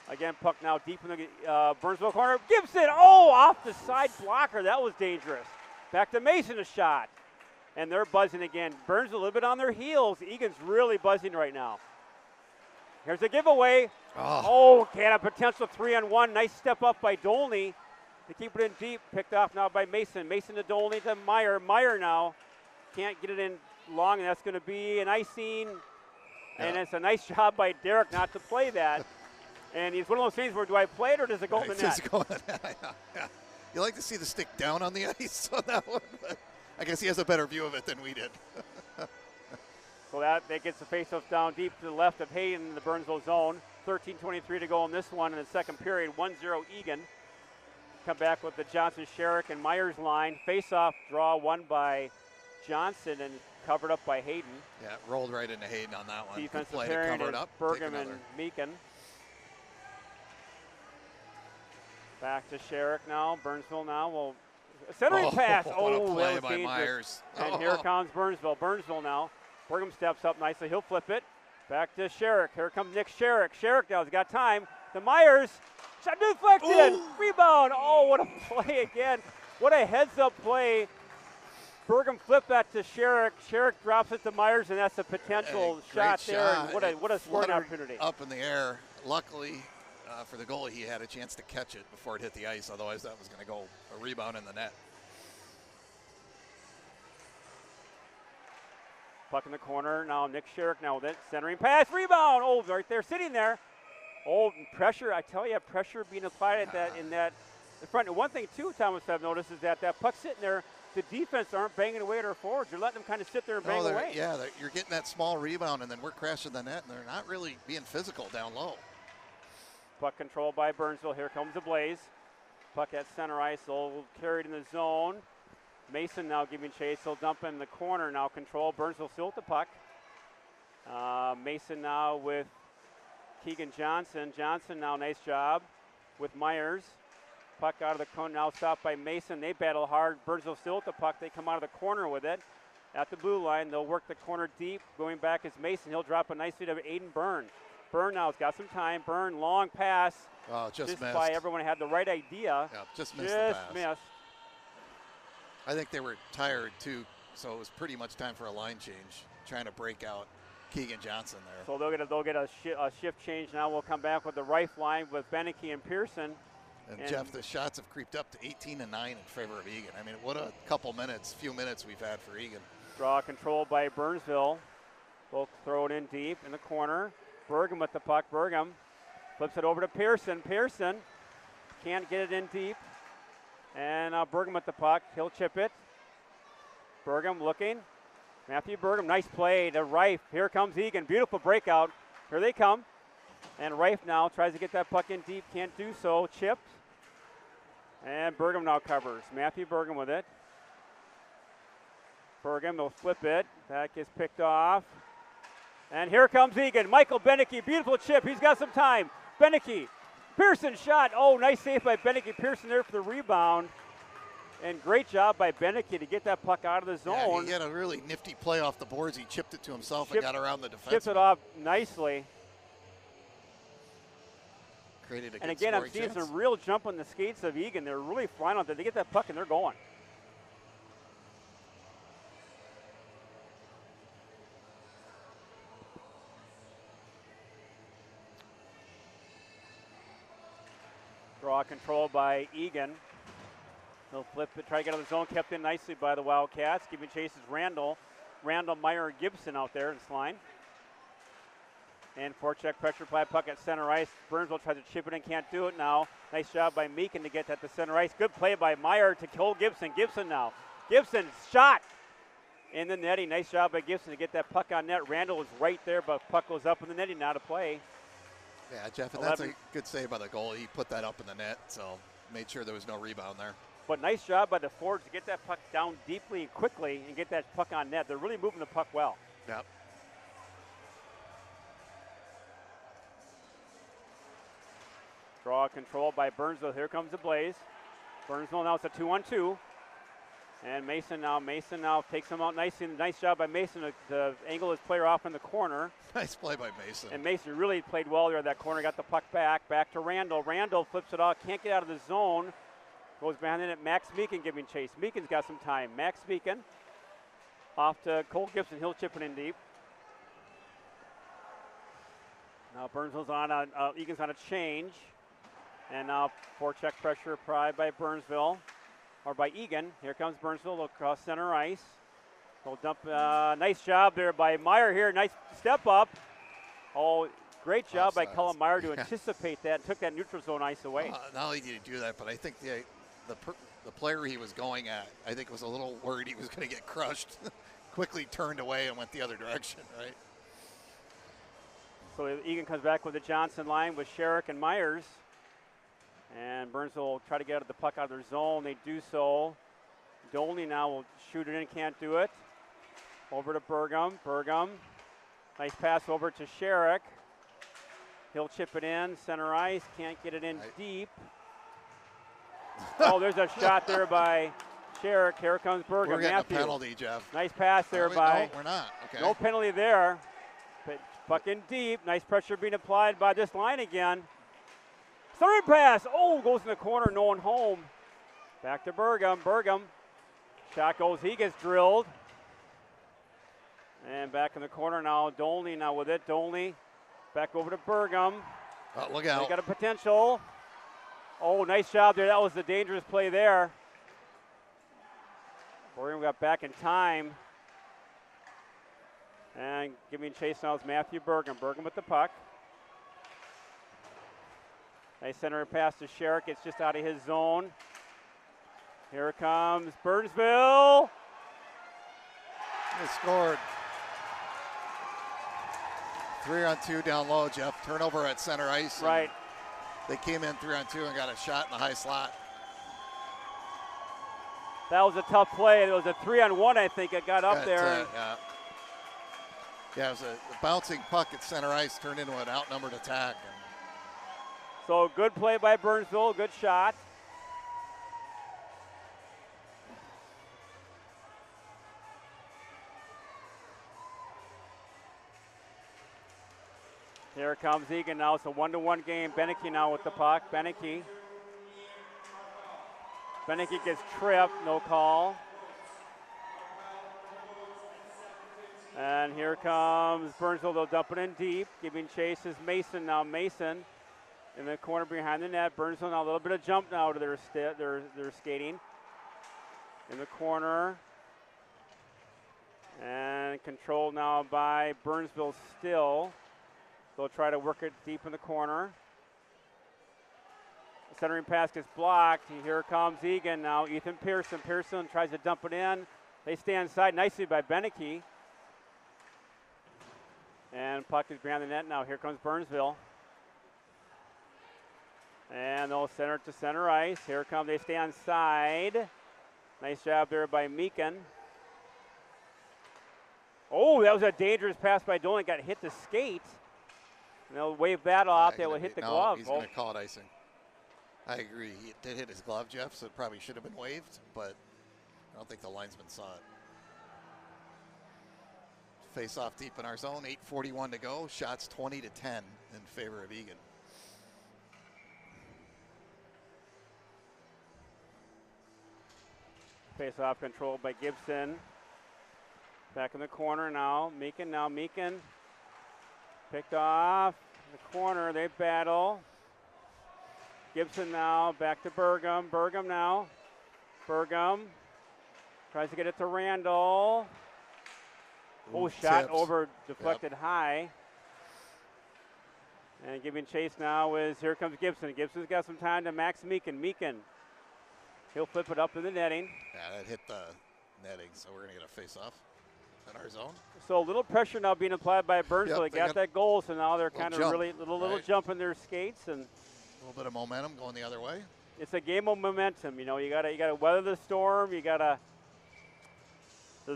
Again, puck now deep in the Burnsville corner. Gibson, off the side blocker. That was dangerous. Back to Mason, a shot. And they're buzzing again. Burns a little bit on their heels. Egan's really buzzing right now. Here's a giveaway. Can a potential 3-on-1. Nice step up by Dolney to keep it in deep. Picked off now by Mason. Mason to Dolney to Meyer. Meyer now can't get it in long, and that's going to be an icing. Yeah. And it's a nice job by Derek not to play that. And he's one of those things where do I play it or does it go in the net? Does it go in the net? Yeah. You like to see the stick down on the ice on that one, but I guess he has a better view of it than we did. So that gets the faceoff down deep to the left of Hayden in the Burnsville zone. 13:23 to go in this one in the second period. 1-0 Eagan. Come back with the Johnson, Sherrick, and Myers line. Faceoff draw won by Johnson and covered up by Hayden. Yeah, it rolled right into Hayden on that one. Defensive pairing is Burgum and Meekin. Back to Sherrick now. Burnsville now will centering pass. What a play that was by dangerous. Myers. And here comes Burnsville. Burnsville now. Burgum steps up nicely. He'll flip it. Back to Sherrick. Here comes Nick Sherrick. Sherrick now has got time. To Myers. Shot deflected. Rebound. What a play again. What a heads-up play. Burgum flipped that to Sherrick. Sherrick drops it to Myers, and that's a potential shot there. And what a scoring opportunity. Up in the air. Luckily for the goalie, he had a chance to catch it before it hit the ice. Otherwise, that was going to go a rebound in the net. Puck in the corner. Now Nick Sherrick now with it. Centering pass. Rebound. Right there, sitting there. Pressure. I tell you, pressure being applied at in front. And one thing, too, Thomas, I've noticed is that puck's sitting there. The defense aren't banging away at our forwards. They're letting them kind of sit there and bang away. Yeah, you're getting that small rebound, and then we're crashing the net, and they're not really being physical down low. Puck controlled by Burnsville. Here comes the Blaze. Puck at center ice. They'll carry it in the zone. Mason now giving chase. He'll dump in the corner now. Control. Burnsville still with the puck. Mason now with Keegan Johnson. Johnson now, nice job with Myers. Puck out of the corner now, stopped by Mason. They battle hard. Burnsville still with the puck. They come out of the corner with it. At the blue line, they'll work the corner deep. Going back is Mason. He'll drop a nice feed of Aiden Byrne. Byrne now has got some time. Byrne, long pass. Just missed. By everyone had the right idea. Yeah, just missed the pass. Missed. I think they were tired, too, so it was pretty much time for a line change, trying to break out Keegan Johnson there. So they'll get a shift change now. We'll come back with the Rife line with Beneke and Pearson. And Jeff, the shots have creeped up to 18 and 9 in favor of Eagan. I mean, what a few minutes we've had for Eagan. Draw controlled by Burnsville. They'll throw it in deep in the corner. Burgum with the puck. Burgum flips it over to Pearson. Pearson can't get it in deep. And Burgum with the puck. He'll chip it. Burgum looking. Matthew Burgum, nice play to Rife. Here comes Eagan. Beautiful breakout. Here they come. And Rife now tries to get that puck in deep. Can't do so. Chipped. And Burgum now covers. Matthew Burgum with it. Burgum will flip it. That gets picked off. And here comes Eagan. Michael Beneke, beautiful chip. He's got some time. Beneke, Pearson shot. Oh, nice save by Beneke. Pearson there for the rebound. And great job by Beneke to get that puck out of the zone. Yeah, he had a really nifty play off the boards. He chipped it to himself and got around the defense. Chipped it off nicely. Created a and again, I'm seeing some real jump on the skates of Eagan. They're really flying out there. They get that puck and they're going. Draw control by Eagan. He'll flip it, try to get out of the zone. Kept in nicely by the Wildcats. Giving chases Randall. Randall, Meyer, Gibson out there in this line. And forecheck pressure play puck at center ice. Burnsville tries to chip it in, can't do it now. Nice job by Meekin to get that to center ice. Good play by Meyer to kill Gibson. Gibson now. Gibson shot in the netting. Nice job by Gibson to get that puck on net. Randall was right there, but puck goes up in the netting now to play. Yeah, Jeff, and that's a good save by the goalie. He put that up in the net, so made sure there was no rebound there. But nice job by the forwards to get that puck down deeply and quickly and get that puck on net. They're really moving the puck well. Yep. Draw control by Burnsville. Here comes the Blaze. Burnsville now it's a 2-on-2. And Mason now takes him out nicely. Nice job by Mason to angle his player off in the corner. Nice play by Mason. And Mason really played well there at that corner. Got the puck back to Randall. Randall flips it off. Can't get out of the zone. Goes behind it. Max Meekin giving chase. Meekin's got some time. Max Meekin off to Cole Gibson. He'll chip it in deep. Now Burnsville's on. Egan's on a change. And now forecheck pressure applied by Burnsville, or by Eagan. Here comes Burnsville across center ice. They'll dump, nice job there by Meyer here. Nice step up. Oh, great job by Cullen Meyer to anticipate that and took that neutral zone ice away. Not only did he do that, but I think the player he was going at, I think was a little worried he was going to get crushed. Quickly turned away and went the other direction, right? So Eagan comes back with the Johnson line with Sherrick and Myers. And Burnsville will try to get the puck out of their zone. They do so. Dolney now will shoot it in, can't do it. Over to Burgum. Burgum, nice pass over to Sherrick. He'll chip it in, center ice, can't get it in deep. Oh, there's a shot there by Sherrick. Here comes Burgum. We're getting Matthew. a penalty, Jeff. Nice pass there by. No, we're not. Okay. No penalty there. But puck in deep. Nice pressure being applied by this line again. Third pass. Oh, goes in the corner. No one home. Back to Burgum. Burgum. Shot goes. He gets drilled. And back in the corner now. Dolney now with it. Dolney back over to Burgum. Oh, look out. They got a potential. Oh, nice job there. That was the dangerous play there. Burgum got back in time. And giving chase now is Matthew Burgum. Burgum with the puck. Nice center pass to Sherrick. It's just out of his zone. Here comes Burnsville. They scored. 3-on-2 down low, Jeff. Turnover at center ice. Right. They came in 3-on-2 and got a shot in the high slot. That was a tough play. It was a 3-on-1, I think. It got up there. Yeah, it was a bouncing puck at center ice turned into an outnumbered attack. So good play by Burnsville, good shot. Here comes Eagan now. It's a 1-to-1 game. Beneke now with the puck. Beneke gets tripped, no call. And here comes Burnsville. They'll dump it in deep. Giving chase is Mason now. Mason in the corner behind the net. Burnsville now a little bit of jump now to their skating. In the corner. And controlled now by Burnsville still. They'll try to work it deep in the corner. The centering pass gets blocked. Here comes Eagan now. Ethan Pearson. Pearson tries to dump it in. They stay inside nicely by Beneke. And puck is behind the net now. Here comes Burnsville. And they'll center it to center ice. Here come, they stay on side. Nice job there by Meekin. Oh, that was a dangerous pass by Dolan. Got hit the skate. And they'll wave that off. They will hit the glove. He's going to call it icing. I agree. He did hit his glove, Jeff, so it probably should have been waved, but I don't think the linesman saw it. Face off deep in our zone, 8:41 to go. Shots 20-10 in favor of Eagan. Face off controlled by Gibson. Back in the corner now. Meekin. Picked off in the corner. They battle. Gibson now back to Burgum. Burgum now. Burgum tries to get it to Randall. Oh, shot tips. over, deflected high. And giving chase now is, here comes Gibson. Gibson's got some time to Max Meekin. Meekin, he'll flip it up in the netting. Yeah, that hit the netting, so we're going to get a face-off in our zone. So a little pressure now being applied by Burnsville. Yep, they got that goal, so now they're kind of jump, really, little jump in their skates. And a little bit of momentum going the other way. it's a game of momentum. You know, you gotta weather the storm. There's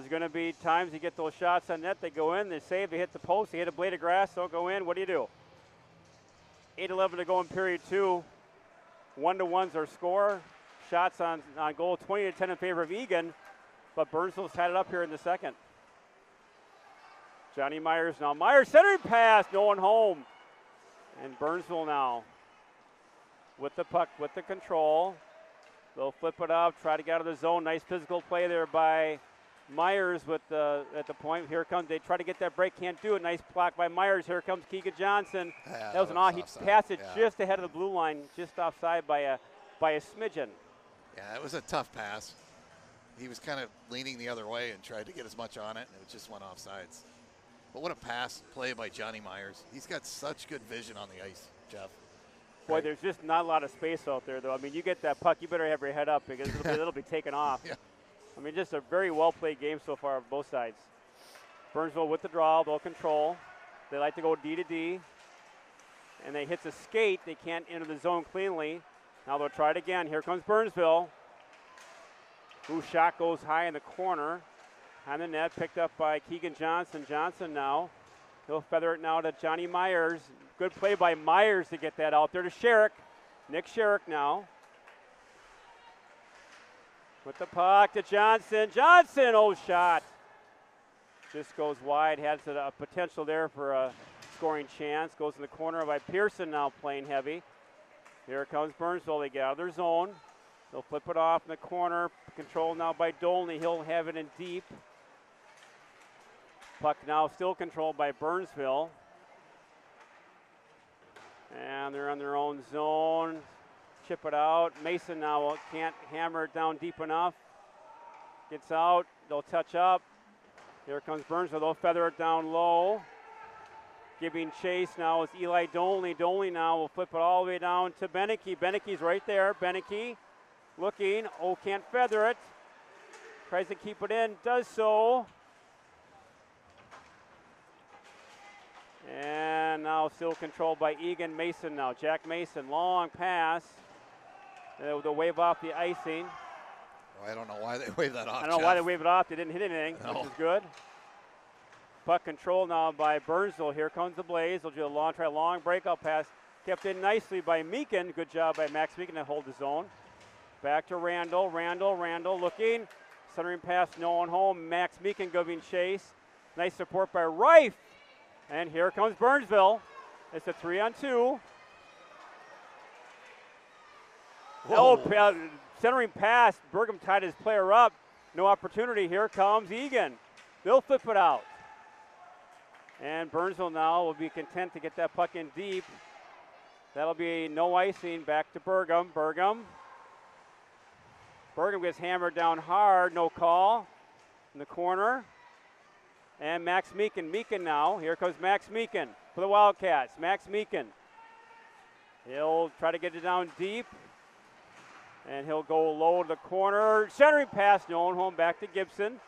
going to be times you get those shots on net, they go in, they save, they hit the post, they hit a blade of grass, they'll go in. What do you do? 8:11 to go in period 2. 1-1's our score. Shots on goal, 20-10 in favor of Eagan, but Burnsville's tied it up here in the second. Johnny Myers now. Myers centering pass, no one home. And Burnsville now with the puck, with the control. They'll flip it up, try to get out of the zone. Nice physical play there by Myers at the point. Here comes, they try to get that break, can't do it. Nice block by Myers. Here comes Keegan Johnson. Yeah, that was an off. He passed it yeah. just ahead of the blue line, just offside by a smidgen. Yeah, it was a tough pass. He was kind of leaning the other way and tried to get as much on it, and it just went off sides. But what a pass play by Johnny Myers. He's got such good vision on the ice, Jeff. Boy, Right. there's just not a lot of space out there, though. I mean, you get that puck, you better have your head up because it'll be taken off. Yeah. I mean, just a very well-played game so far on both sides. Burnsville with the draw, they'll control. They like to go D to D. And they hit the skate. They can't enter the zone cleanly. Now they'll try it again. Here comes Burnsville. Ooh, shot goes high in the corner. On the net, picked up by Keegan Johnson. Johnson now. He'll feather it now to Johnny Myers. Good play by Myers to get that out there to Sherrick. Nick Sherrick now. With the puck to Johnson. Johnson, oh shot. Just goes wide, has a potential there for a scoring chance. Goes in the corner by Pearson now playing heavy. Here comes Burnsville. They get out of their zone. They'll flip it off in the corner. Controlled now by Dolney. He'll have it in deep. Puck now still controlled by Burnsville. And they're on their own zone. Chip it out. Mason now can't hammer it down deep enough. Gets out. They'll touch up. Here comes Burnsville. They'll feather it down low. Giving chase now is Eli Dolney. Dolney now will flip it all the way down to Beneke. Beneke's right there. Beneke looking. Oh, can't feather it. Tries to keep it in. Does so. And now still controlled by Eagan. Mason now. Jack Mason. Long pass. They'll wave off the icing. Oh, I don't know why they waved that off. I don't know why they waved it off. They didn't hit anything, which is good. Puck control now by Burnsville. Here comes the Blaze. They'll do a long breakout pass. Kept in nicely by Meekin. Good job by Max Meekin to hold the zone. Back to Randall. Randall looking. Centering pass, no one home. Max Meekin giving chase. Nice support by Reif. And here comes Burnsville. It's a 3-on-2. Oh, centering pass. Burgum tied his player up. No opportunity. Here comes Eagan. They'll flip it out. And Burnsville now will be content to get that puck in deep. That'll be no icing. Back to Burgum. Burgum gets hammered down hard. No call in the corner. And Max Meekin. Meekin now. Here comes Max Meekin for the Wildcats. Max Meekin. He'll try to get it down deep. And he'll go low to the corner. Centering pass. No home back to Gibson.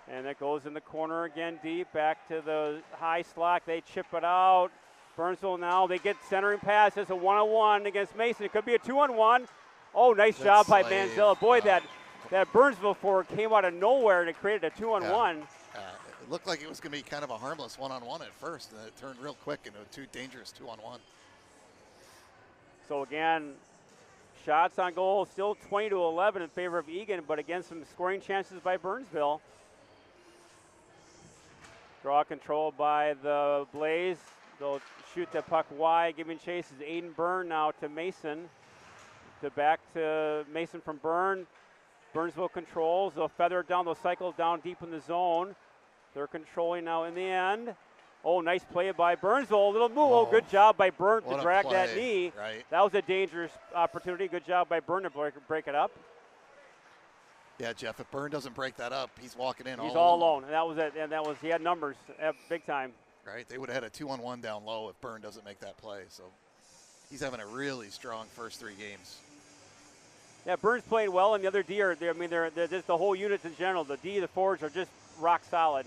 And it goes in the corner again deep. Back to the high slot. They chip it out. Burnsville now. They get centering pass. It's a 1-on-1 against Mason. It could be a 2-on-1. Oh, nice job by Manzella. Boy, that Burnsville forward came out of nowhere and it created a 2-on-1. It looked like it was going to be kind of a harmless 1-on-1 at first, and then it turned real quick into a too dangerous 2-on-1. So again, shots on goal still 20-11 in favor of Eagan, but again, some scoring chances by Burnsville. Draw control by the Blaze. They'll shoot the puck wide, giving chase is Aiden Byrne now to Mason. Back to Mason from Byrne. Burnsville controls. They'll feather it down. They'll cycle down deep in the zone. They're controlling now in the end. Oh, nice play by Burnsville. A little move. Oh, good job by Byrne to drag that knee. Right. That was a dangerous opportunity. Good job by Byrne to break it up. Yeah, Jeff, if Byrne doesn't break that up, he's walking in He's all alone. And that was it. And he had numbers big time. Right. They would have had a 2-on-1 down low if Byrne doesn't make that play. So he's having a really strong first 3 games. Yeah, Byrne's playing well, and the other D are there. I mean, they're just the whole unit in general. The D, the forwards are just rock solid.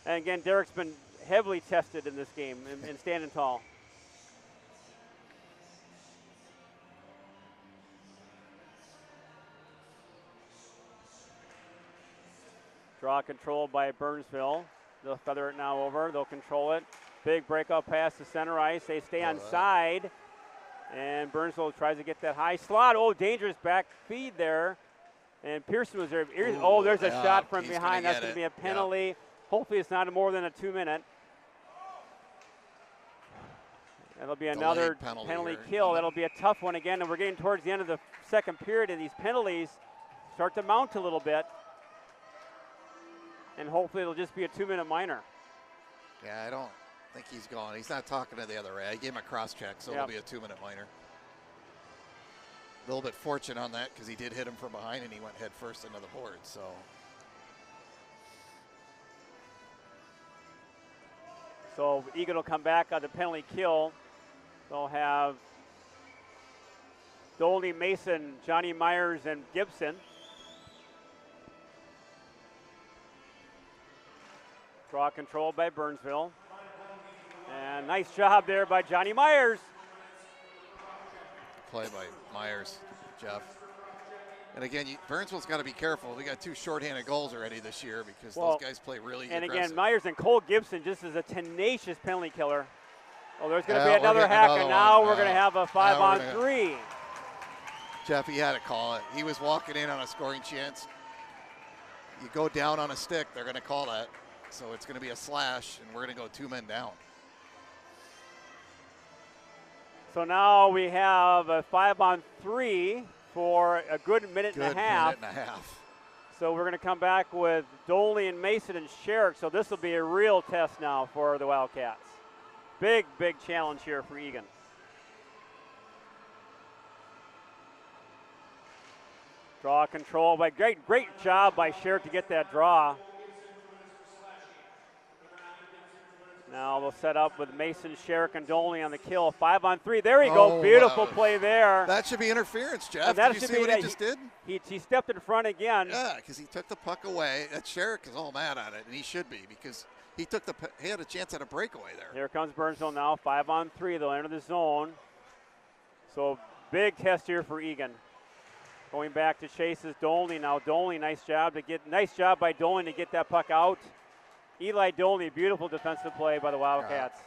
And again, Derek's been heavily tested in this game and standing tall. Draw control by Burnsville. They'll feather it now over. They'll control it. Big breakout pass to center ice. They stay on side. And Burnsville tries to get that high slot. Oh, dangerous back feed there. And Pearson was there. Oh, there's a shot from behind. That's going to be a penalty. Hopefully it's not more than a 2-minute. That'll be another penalty kill. That'll be a tough one again. And we're getting towards the end of the second period, and these penalties start to mount a little bit. And hopefully it'll just be a 2-minute minor. Yeah, I don't think he's gone. He's not talking to the other way. I gave him a cross-check, so it'll be a 2-minute minor. A little bit fortunate on that because he did hit him from behind and he went head first into the board. So Eagan will come back on the penalty kill. They'll have Dolney, Mason, Johnny Myers, and Gibson. Draw control by Burnsville. And nice job there by Johnny Myers. Play by Myers, Jeff. And again, Burnsville's got to be careful. We got 2 shorthanded goals already this year because those guys play really aggressive. And again, Myers and Cole Gibson just is a tenacious penalty killer. Oh, there's going to be another hack, and now we're going to have a 5-on-3. Jeff, he had to call it. He was walking in on a scoring chance. You go down on a stick, they're going to call that. So it's going to be a slash, and we're going to go 2 men down. So now we have a 5-on-3 for a good minute and a half. So we're going to come back with Dolney and Mason and Sherrick. So this will be a real test now for the Wildcats. Big, big challenge here for Eagan. Draw control by great job by Sherrick to get that draw. Now we'll set up with Mason, Sherrick, and Dolney on the kill. 5-on-3. There you go. Beautiful play there. That should be interference, Jeff. Did you see what he just did? He stepped in front again. Yeah, because he took the puck away. That Sherrick is all mad at it, and he should be because he had a chance at a breakaway there. Here comes Burnsville now. 5-on-3. They'll enter the zone. So big test here for Eagan. Going back to Chase's Dolney now. Dolney, nice job by Dolney to get that puck out. Eli Dolney, beautiful defensive play by the Wildcats.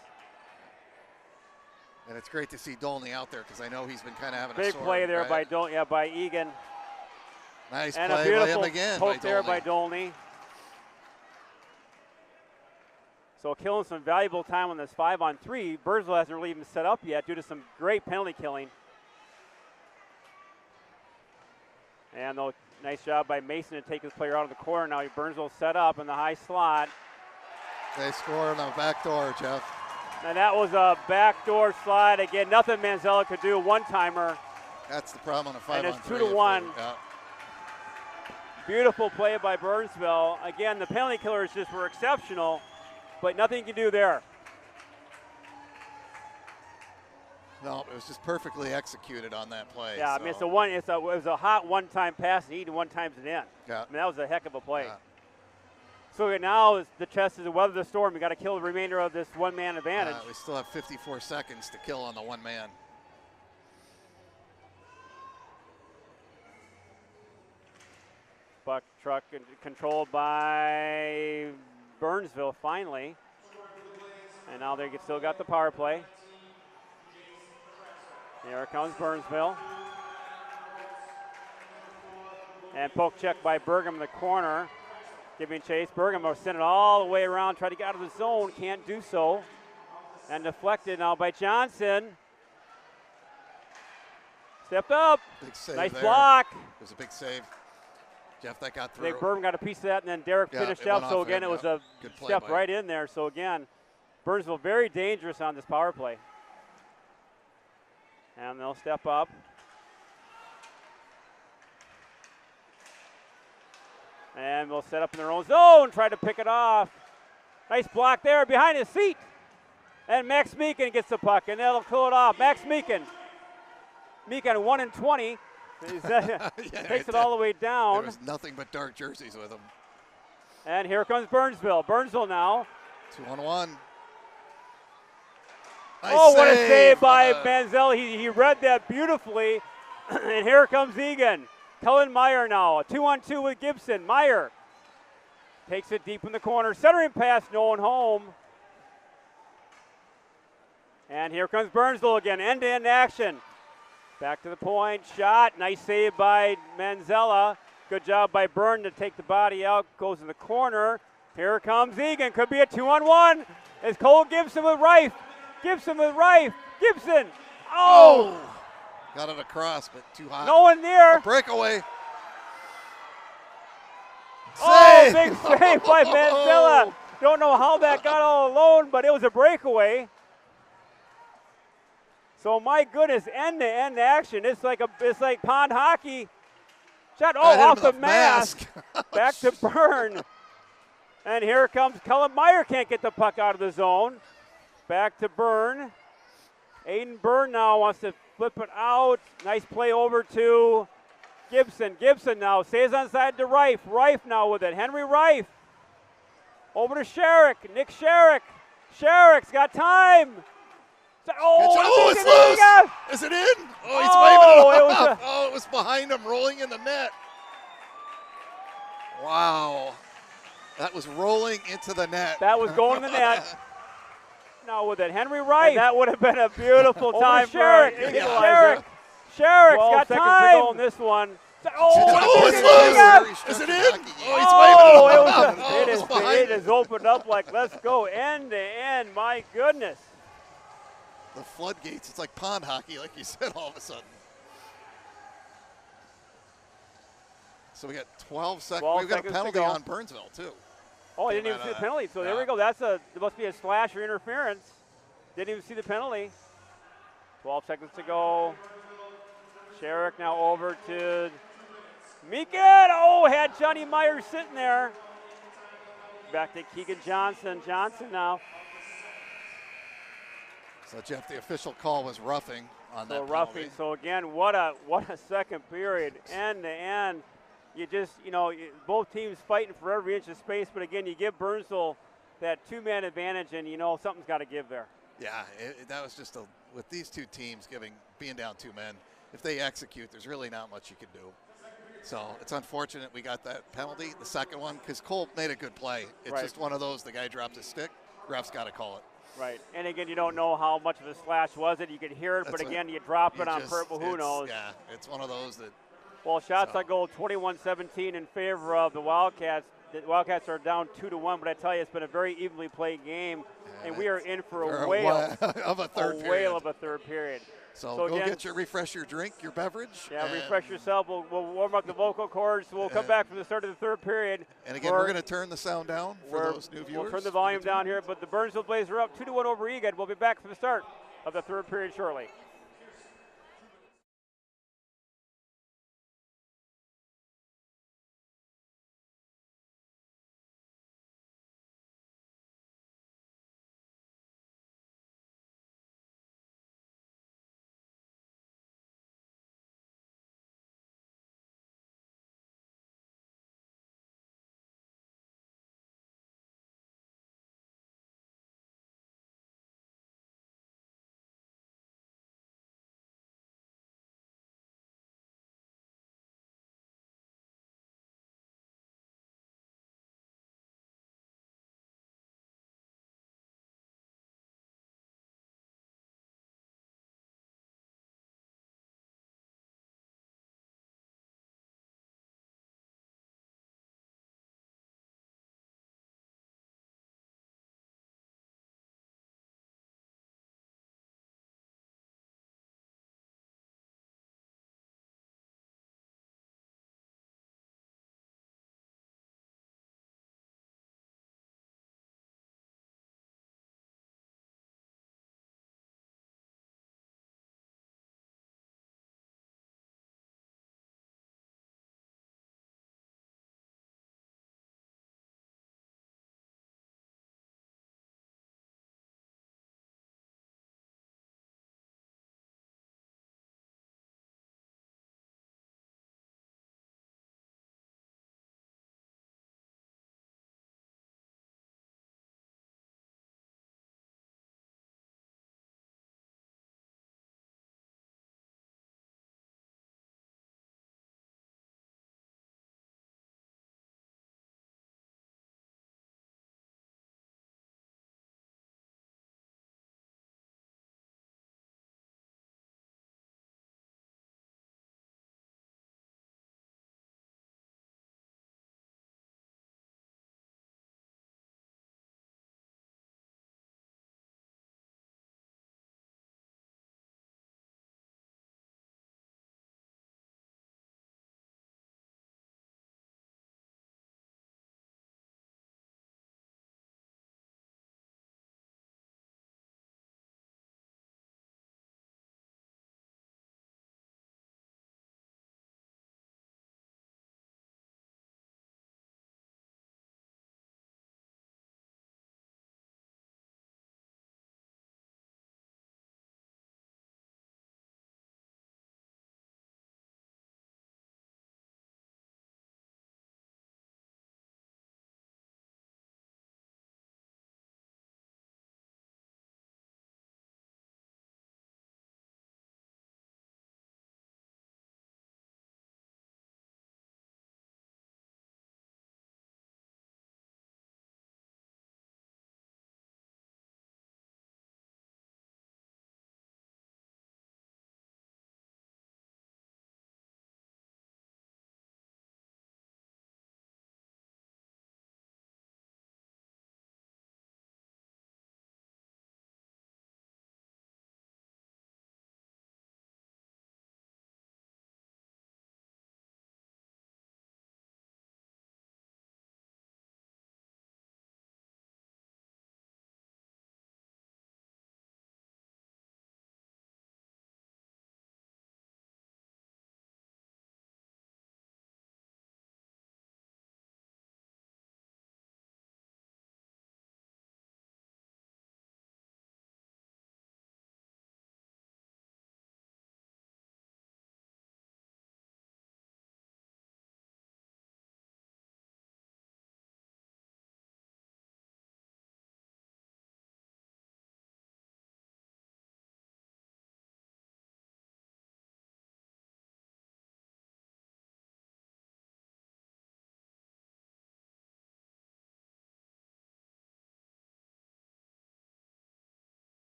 And it's great to see Dolney out there because I know he's been kind of having big a sore, play there by Eagan. Nice and play a beautiful by him again. Poke there by Dolney. So killing some valuable time on this 5-on-3. Burnsville hasn't really even set up yet due to some great penalty killing. And nice job by Mason to take his player out of the corner. Now Burnsville set up in the high slot. They score on the back door, Jeff. And that was a backdoor slide. Again, nothing Manzella could do. One-timer. That's the problem on a 5-on-3. And it's 2-1. Yeah. Beautiful play by Burnsville. Again, the penalty killers just were exceptional, but nothing you can do there. No, it was just perfectly executed on that play. Yeah, so. I mean, it was a hot one-time pass, and Eagan one times it in. Yeah. I mean, that was a heck of a play. Yeah. So now the test is to weather the storm. We got to kill the remainder of this one-man advantage. We still have 54 seconds to kill on the one man. Buck truck controlled by Burnsville finally. And now they still got the power play. Here comes Burnsville. And poke check by Burgum in the corner. Giving chase. Burgum will send it all the way around, try to get out of the zone. Can't do so. And deflected now by Johnson. Stepped up. Big save nice there. block. It was a big save. Jeff, that got I through. think Burgum got a piece of that, and then Derek finished up. So again, it was a step right in there. So again, Burnsville very dangerous on this power play. And they'll step up. And we'll set up in their own zone, try to pick it off. Nice block there behind his seat. And Max Meekin gets the puck, and that'll pull it off. Max Meekin. Meekin 1 and 20. Takes it all the way down. There was nothing but dark jerseys with him. And here comes Burnsville. Burnsville now. 2-on-1. Nice what a save by Manzella. He read that beautifully. And here comes Eagan. Cullen Meyer now. A 2-on-2 with Gibson. Meyer takes it deep in the corner. Centering pass, no one home. And here comes Burnsville again. End-to-end action. Back to the point. Shot. Nice save by Manzella. Good job by Byrne to take the body out. Goes in the corner. Here comes Eagan. Could be a 2-on-1. It's Cole Gibson with Rife. Gibson with Rife. Gibson. Oh! Got it across, but too high. No one near. A breakaway. Oh, big save by Manzella. Don't know how that got all alone, but it was a breakaway. So my goodness, end-to-end action. It's like pond hockey. Shot off the mask. Back to Byrne. And here comes Cullen Meyer. Can't get the puck out of the zone. Back to Byrne. Aiden Byrne now wants to flip it out. Nice play over to Gibson. Gibson now stays on side to Rife. Rife now with it. Henry Rife. Over to Sherrick. Nick Sherrick. Sherrick's got time. It's loose. Is it in? Oh, he's waving it off. It was behind him, rolling in the net. Wow. That was rolling into the net. That was going in the net. Now with it, Henry Rife. That would have been a beautiful time for Sherrick. Sherrick's got time to go on this one. It's loose. Is it in? Oh, he's waving it off. It is opened up like, let's go end to end. My goodness. The floodgates, it's like pond hockey, like you said, all of a sudden. So we got 12 seconds. We've got a penalty on Burnsville, too. Oh, I didn't even see the penalty. So there we go. There must be a slash or interference. Didn't even see the penalty. 12 seconds to go. Sherrick now over to Meekin. Oh, had Johnny Meyer sitting there. Back to Keegan Johnson. Johnson now. So Jeff, the official call was roughing on that penalty. Roughing. So again, what a second period, end to end. You just, both teams fighting for every inch of space, but again, you give Burnsville that two-man advantage, and something's got to give there. Yeah, that was just with these two teams being down two men. If they execute, there's really not much you can do. So it's unfortunate we got that penalty, the second one, because Cole made a good play. It's just one of those. The guy dropped his stick. Ref's got to call it. Right, and again, you don't know how much of a slash was it. You could hear it, but again, you drop it on purple. Who knows? Yeah, it's one of those that. Well, shots on goal 21-17 in favor of the Wildcats. The Wildcats are down 2-1, but I tell you, it's been a very evenly played game, and we are in for a whale of a third period. Of a third period. So So go again, refresh your drink, your beverage. Yeah, refresh yourself. We'll warm up the vocal cords. We'll come back for the start of the third period. And again, we're going to turn the sound down for those new viewers. We'll turn the volume down here, but the Burnsville Blaze are up 2-1 over Eagan. We'll be back for the start of the third period shortly.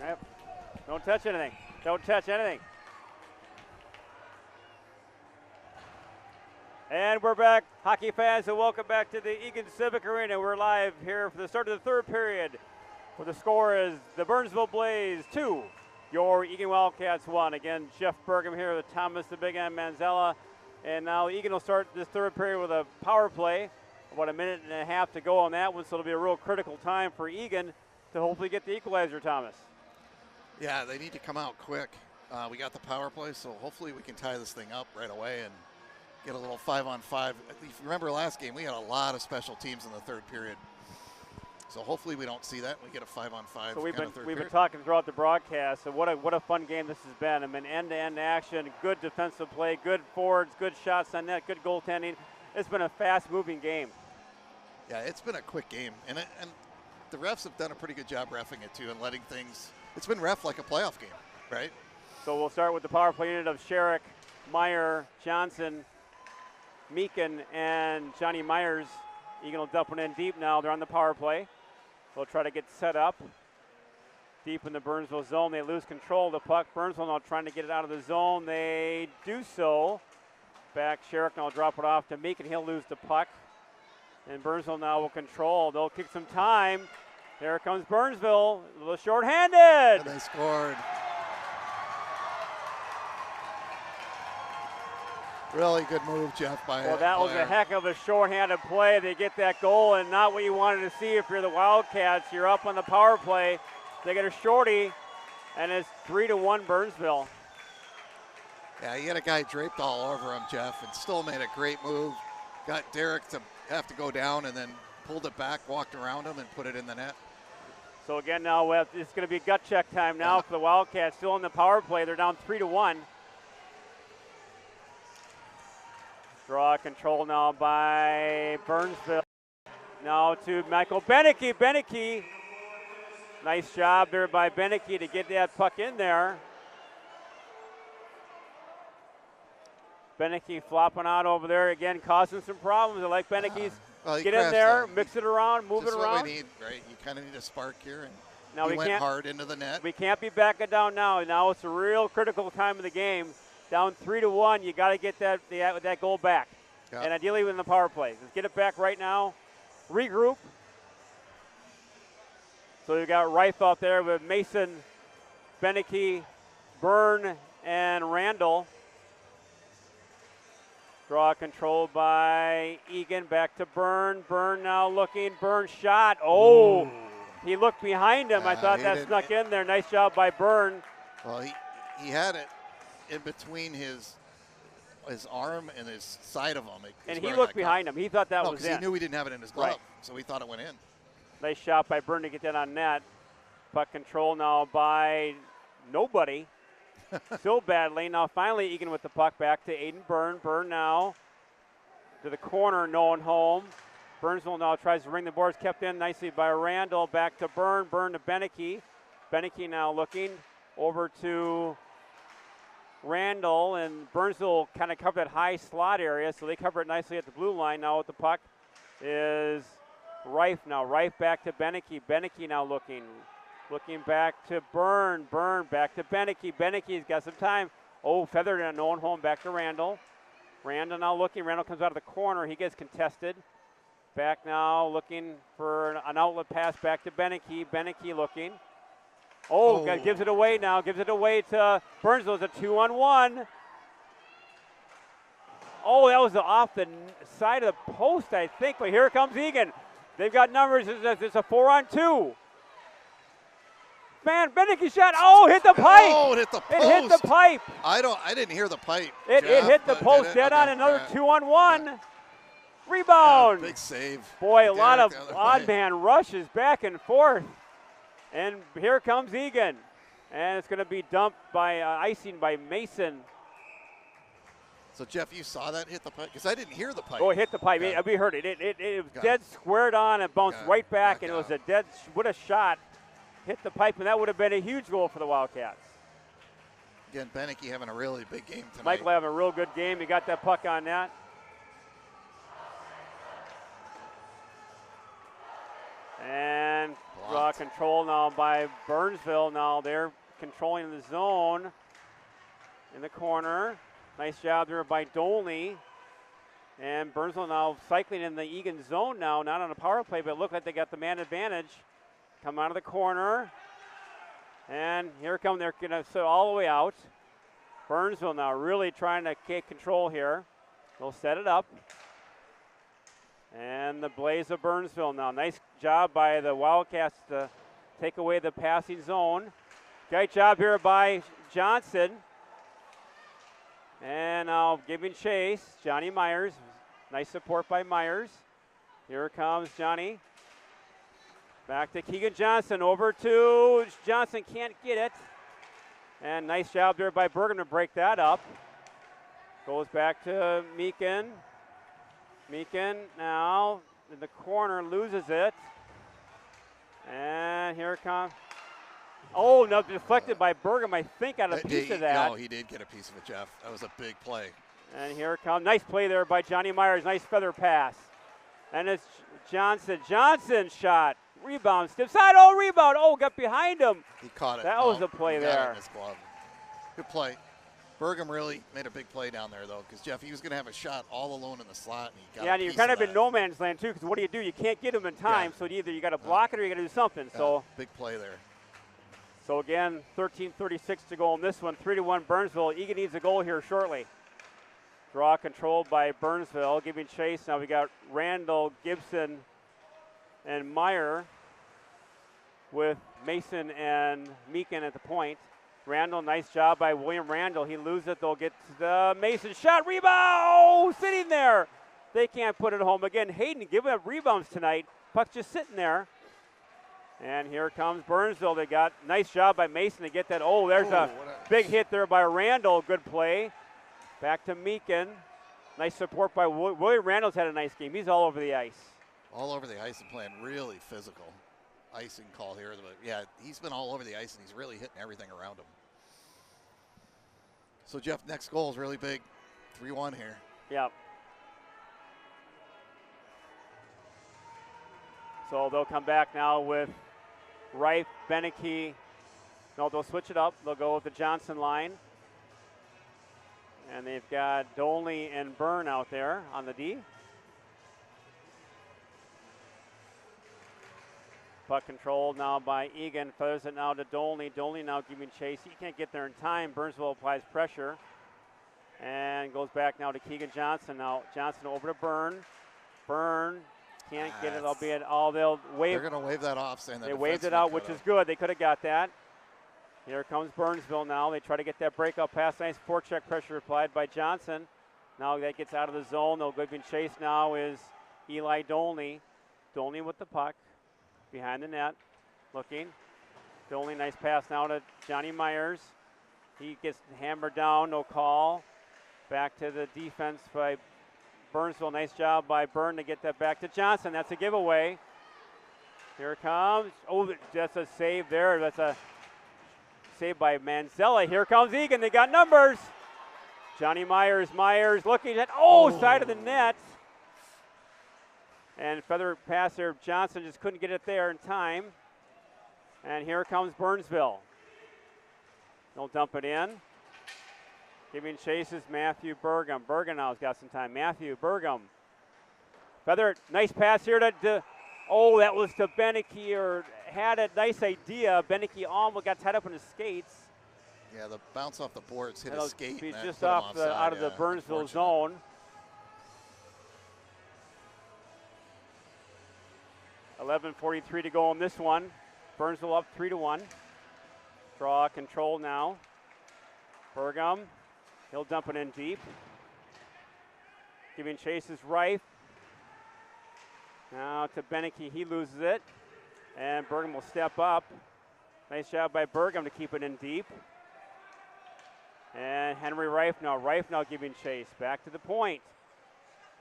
Yep. Don't touch anything. Don't touch anything. And we're back, hockey fans, and welcome back to the Eagan Civic Arena. We're live here for the start of the third period, where the score is the Burnsville Blaze 2, your Eagan Wildcats 1. Again, Jeff Bergam here with Thomas the Big M Manzella. And now Eagan will start this third period with a power play. About a minute and a half to go on that one, so it'll be a real critical time for Eagan to hopefully get the equalizer, Thomas. Yeah, they need to come out quick. We got the power play, so hopefully we can tie this thing up right away and get a little 5-on-5. If you remember last game, we had a lot of special teams in the third period. So hopefully we don't see that. We get a 5-on-5. So we've been talking throughout the broadcast. So what a fun game this has been. I mean, end-to-end action, good defensive play, good forwards, good shots on net, good goaltending. It's been a fast-moving game. Yeah, it's been a quick game, and the refs have done a pretty good job reffing it too and letting things. It's been ref like a playoff game, right? So we'll start with the power play unit of Sherrick, Meyer, Johnson, Meakin, and Johnny Myers. Eagan will dump it in deep now. They're on the power play. They'll try to get set up deep in the Burnsville zone. They lose control of the puck. Burnsville now trying to get it out of the zone. They do so. Back Sherrick now drop it off to Meakin. He'll lose the puck. And Burnsville now will control. They'll kick some time. Here comes Burnsville, a little short-handed. And they scored. Really good move, Jeff, by Well, that was a heck of a short-handed play. They get that goal, and not what you wanted to see if you're the Wildcats. You're up on the power play. They get a shorty, and it's 3-1 Burnsville. Yeah, he had a guy draped all over him, Jeff, and still made a great move. Got Derek to have to go down and then pulled it back, walked around him, and put it in the net. So again, now it's going to be gut check time now for the Wildcats. Still in the power play. They're down 3-1. Draw control now by Burnsville. Now to Michael Beneke. Beneke, nice job there by Beneke to get that puck in there. Beneke flopping out over there again, causing some problems. I like Beneke's get in there, mix it around, move it around. What we need, right? You kind of need a spark here, and now he went hard into the net. We can't be backing down now. Now it's a real critical time of the game. Down 3-1, you got to get that goal back, and ideally within the power play. Let's get it back right now. Regroup. So you've got Reif out there with Mason, Beneke, Byrne, and Randall. Draw controlled by Eagan, back to Byrne. Byrne now looking, Byrne shot. Oh, ooh. He looked behind him. I thought that snuck in there. Nice job by Byrne. Well, he had it in between his arm and his side of him. And he looked behind him. He thought that was in. He knew he didn't have it in his glove, so he thought it went in. Nice shot by Byrne to get that on net. Puck control now by nobody. Still battling. Now finally Eagan with the puck back to Aiden Byrne. Byrne now to the corner, no one home. Burnsville now tries to ring the boards, kept in nicely by Randall. Back to Byrne. Byrne to Beneke. Beneke now looking over to Randall, and Burnsville kind of covered that high slot area, so they cover it nicely at the blue line. Now with the puck is Reif now. Reif back to Beneke. Beneke now looking back to Byrne. Byrne back to Beneke. Beneke's got some time. Oh, feathered and no one home. Back to Randall. Randall now looking. Randall comes out of the corner. He gets contested. Back now looking for an outlet pass back to Beneke. Beneke looking. Oh, gives it away now. Gives it away to Burnsville. It's a 2-on-1. Oh, that was off the side of the post, I think. But here comes Eagan. They've got numbers. It's a 4-on-2. Man, Beneke shot. Oh, hit the pipe. Oh, it hit the post. It hit the pipe. I didn't hear the pipe. It hit the post dead on. Another 2-on-1. Rebound. Big save. Boy, a lot of odd man rushes back and forth. And here comes Eagan. And it's going to be dumped by icing by Mason. So, Jeff, you saw that hit the pipe? Because I didn't hear the pipe. Oh, it hit the pipe. We heard it. It was dead squared on and bounced right back, and it was a dead, what a shot. Hit the pipe, and that would have been a huge goal for the Wildcats. Again, Beneke having a really big game tonight. Michael having a real good game. He got that puck on net. And Draw control now by Burnsville. Now they're controlling the zone in the corner. Nice job there by Dolney. And Burnsville now cycling in the Eagan zone now, not on a power play, but look like they got the man advantage. Come out of the corner. And here come, they're going to sit all the way out. Burnsville now really trying to take control here. They'll set it up. And the Blaze of Burnsville now. Nice job by the Wildcats to take away the passing zone. Great job here by Johnson. And now giving chase, Johnny Myers. Nice support by Myers. Here comes Johnny. Back to Keegan Johnson, over to Johnson, can't get it. And nice job there by Bergen to break that up. Goes back to Meakin. Meakin now in the corner, loses it. And here it comes. Oh, no, deflected by Bergen. I think got a piece of that. No, he did get a piece of it, Jeff. That was a big play. And here it comes. Nice play there by Johnny Myers. Nice feather pass. And it's Johnson. Johnson shot. Rebound. Stiff side. Oh, rebound. Oh, got behind him. He caught it. That was a play there. Got it in his glove. Good play. Bergen really made a big play down there, though, because, Jeff, he was going to have a shot all alone in the slot, and he got and you're kind of in no man's land, too, because what do? You can't get him in time, so either you got to block it or you got to do something. So big play there. So, again, 13:36 to go in this one. 3-1 Burnsville. Eagan needs a goal here shortly. Draw controlled by Burnsville, giving chase. Now we got Randall, Gibson, and Meyer with Mason and Meakin at the point. Randall, nice job by William Randall. He loses it. They'll get the Mason shot. Rebound! Oh, sitting there. They can't put it home. Again, Hayden giving up rebounds tonight. Puck's just sitting there. And here comes Burnsville. They got nice job by Mason to get that. Oh, there's a big hit there by Randall. Good play. Back to Meakin. Nice support by William Randall's had a nice game. He's all over the ice. All over the ice and playing really physical. Icing call here. But, yeah, he's been all over the ice, and he's really hitting everything around him. So, Jeff, next goal is really big. 3-1 here. Yep. So they'll come back now with Reif, Beneke. No, they'll switch it up. They'll go with the Johnson line. And they've got Dolney and Byrne out there on the D. Puck controlled now by Eagan. Feathers it now to Dolney. Dolney now giving chase. He can't get there in time. Burnsville applies pressure. And goes back now to Keegan Johnson. Now Johnson over to Byrne. Byrne can't get it, albeit they'll wave. They're going to wave that off, saying that they waved it out, which is good. They could have got that. Here comes Burnsville now. They try to get that breakout pass. Nice forecheck pressure applied by Johnson. Now that gets out of the zone. They'll go being chased now is Eli Dolney. Dolney with the puck. Behind the net, looking. Dolney, nice pass now to Johnny Myers. He gets hammered down, no call. Back to the defense by Burnsville. Nice job by Byrne to get that back to Johnson. That's a giveaway. Here it comes. Oh, that's a save there. That's a save by Manzella. Here comes Eagan. They got numbers. Johnny Myers. Myers looking at, side of the net. And feather pass there. Johnson just couldn't get it there in time. And here comes Burnsville. They'll dump it in. Giving chases Matthew Burgum. Burgum now's got some time. Matthew Burgum. Feather, nice pass here to that was to Beneke, or had a nice idea. Beneke almost got tied up in his skates. Yeah, the bounce off the boards hit his skate. Just out of the Burnsville zone. .11:43 to go in this one. Burnsville up 3-1. Draw control now. Burgum, he'll dump it in deep. Giving chases Reif. Now to Beneke, he loses it. And Burgum will step up. Nice job by Burgum to keep it in deep. And Henry Reif now giving chase. Back to the point.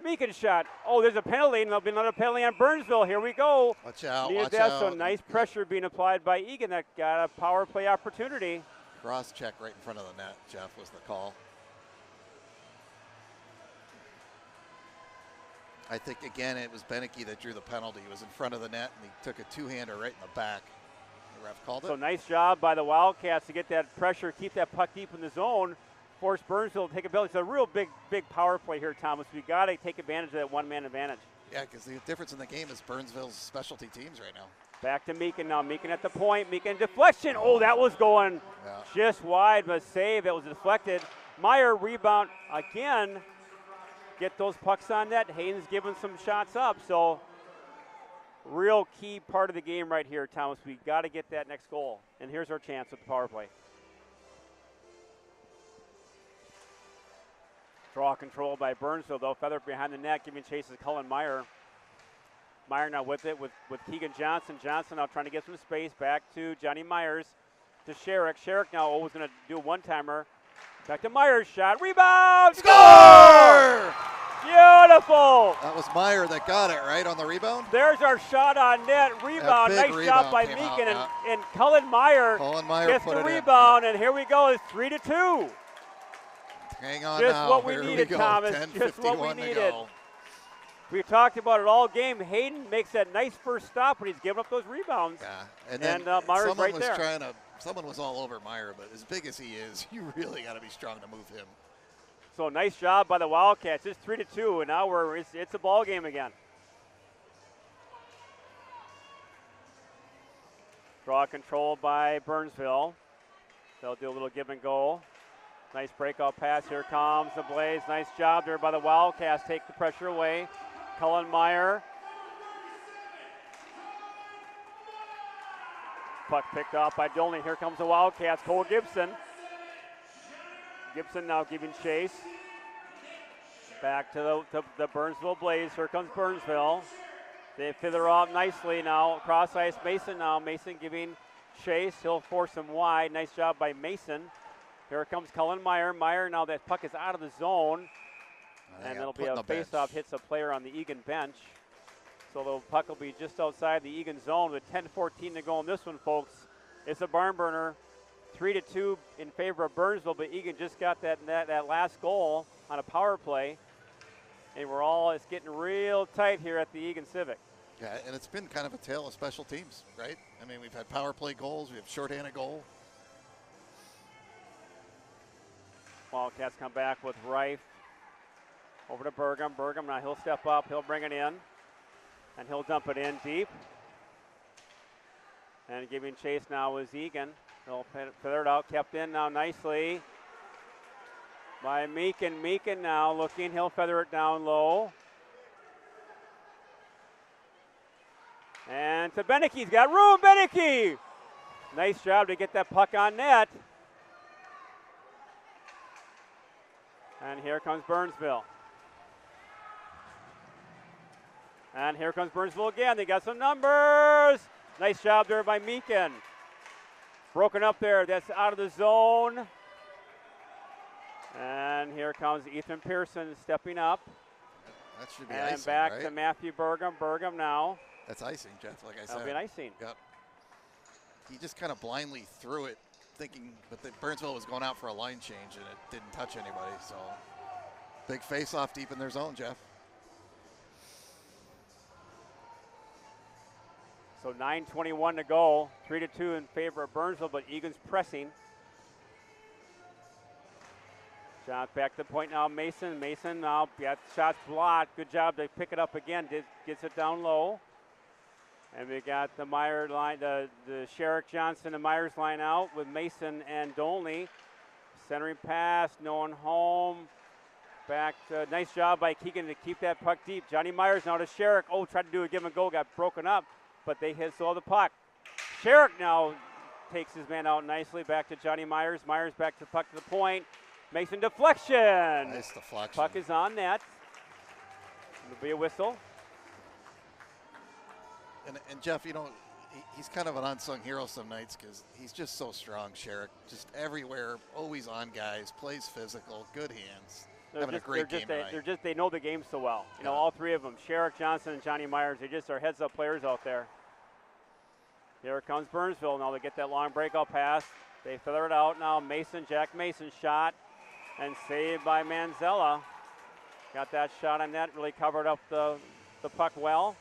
Meakin shot. Oh, there's a penalty, and there'll be another penalty on Burnsville. Here we go. Watch out, watch out. So nice pressure being applied by Eagan that got a power play opportunity. Cross check right in front of the net, Jeff, was the call. I think, again, it was Beneke that drew the penalty. He was in front of the net, and he took a two-hander right in the back. The ref called it. So nice job by the Wildcats to get that pressure, keep that puck deep in the zone, force Burnsville to take a penalty. It's a real big power play here, Thomas. We got to take advantage of that one-man advantage. Yeah, because the difference in the game is Burnsville's specialty teams right now. Back to Meekin now. Meekin at the point. Meekin deflection. Oh, that was going just wide, but save. That was deflected. Meyer rebound again. Get those pucks on net. Hayden's giving some shots up. So real key part of the game right here, Thomas. We got to get that next goal. And here's our chance with the power play. Draw control by Burnsville, though. Feather behind the net, giving chase to Cullen Meyer. Meyer now with it with Keegan Johnson. Johnson now trying to get some space. Back to Johnny Myers to Sherrick. Sherrick now always going to do a one-timer. Back to Myers. Shot. Rebound. Score! Beautiful. That was Meyer that got it, right, on the rebound? There's our shot on net. Rebound. Nice job by Meekin. And Cullen Meyer gets the rebound. And here we go. It's 3-2. Hang on just now. what we Here needed, we go. Thomas. Just what we needed. We talked about it all game. Hayden makes that nice first stop, but he's giving up those rebounds. Yeah, and then Meyer's right there. Someone was all over Meyer, but as big as he is, you really got to be strong to move him. So nice job by the Wildcats. It's 3-2, and now it's a ball game again. Draw control by Burnsville. They'll do a little give and go. Nice breakout pass. Here comes the Blaze. Nice job there by the Wildcats. Take the pressure away. Cullen Meyer. Puck picked off by Dolney. Here comes the Wildcats. Cole Gibson. Gibson now giving chase. Back to the Burnsville Blaze. Here comes Burnsville. They feather off nicely now. Cross ice. Mason now. Mason giving chase. He'll force him wide. Nice job by Mason. Here comes Cullen Meyer. Meyer now that puck is out of the zone. And it'll be a face-off, hits a player on the Eagan bench. So the puck will be just outside the Eagan zone with 10:14 to go in this one, folks. It's a barn burner. 3-2 in favor of Burnsville, but Eagan just got that last goal on a power play. And it's getting real tight here at the Eagan Civic. Yeah, and it's been kind of a tale of special teams, right? I mean, we've had power play goals. We have shorthanded goal. Wildcats come back with Reif. Over to Burgum. Burgum now he'll step up. He'll bring it in. And he'll dump it in deep. And giving chase now is Eagan. He'll feather it out. Kept in now nicely by Meekin. Meekin now looking. He'll feather it down low. And to Beneke. He's got room. Beneke! Nice job to get that puck on net. And here comes Burnsville. And here comes Burnsville again. They got some numbers. Nice job there by Meekin. Broken up there. That's out of the zone. And here comes Ethan Pearson stepping up. That should be and icing, back right? to Matthew Burgum. Burgum now. That's icing, Jeff, like I said. That'll be an icing. Yep. He just kind of blindly threw it, thinking, but Burnsville was going out for a line change, and it didn't touch anybody. So big face-off deep in their zone, Jeff. So 9:21 to go. 3-2 in favor of Burnsville, but Egan's pressing. Shot back to the point now. Mason. Mason now got shots blocked. Good job to pick it up again. Gets it down low. And we got the Meyer line, the Sherrick Johnson and Myers line out with Mason and Dolney. Centering pass, no one home. Back to, nice job by Keegan to keep that puck deep. Johnny Myers now to Sherrick. Oh, tried to do a give and go, got broken up, but they still have the puck. Sherrick now takes his man out nicely. Back to Johnny Myers. Myers back to the puck to the point. Mason deflection. Nice deflection. Puck is on net. It'll be a whistle. And Jeff, you know, he's kind of an unsung hero some nights because he's just so strong, Sherrick. Just everywhere, always on guys, plays physical, good hands. Having a great game tonight. They know the game so well. You know, all three of them, Sherrick, Johnson, and Johnny Myers, they just are heads-up players out there. Here comes Burnsville. Now they get that long breakout pass. They feather it out now. Jack Mason shot, and saved by Manzella. Got that shot on net, really covered up the puck well.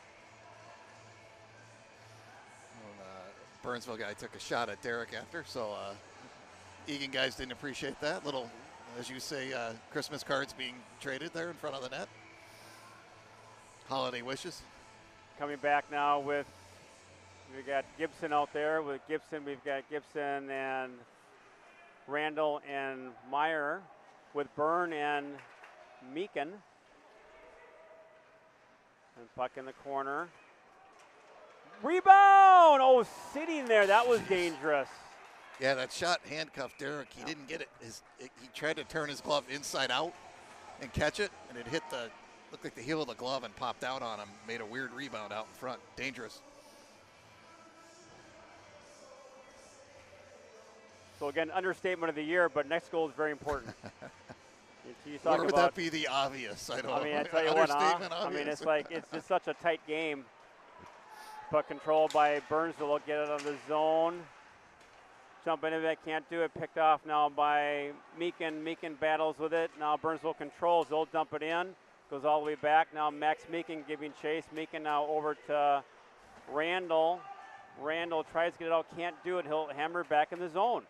Burnsville guy took a shot at Derek after, so Eagan guys didn't appreciate that. Little, as you say, Christmas cards being traded there in front of the net. Holiday wishes. Coming back now with, we got Gibson out there. With Gibson, we've got Gibson and Randall and Meyer, with Byrne and Meekin. And puck in the corner. Rebound! Oh, sitting there. That was dangerous. Yeah, that shot handcuffed Derek. He didn't get it. He tried to turn his glove inside out and catch it, and it hit looked like the heel of the glove and popped out on him. Made a weird rebound out in front. Dangerous. So again, understatement of the year, but next goal is very important. Or would that be the obvious? I don't know. I mean, I tell you what, I mean, it's like, it's just such a tight game. Puck controlled by Burnsville. Will get it on the zone. Jump into it, can't do it. Picked off now by Meekin. Meekin battles with it. Now Burnsville controls. They'll dump it in. Goes all the way back. Now Max Meekin giving chase. Meekin now over to Randall. Randall tries to get it out, can't do it. He'll hammer back in the zone.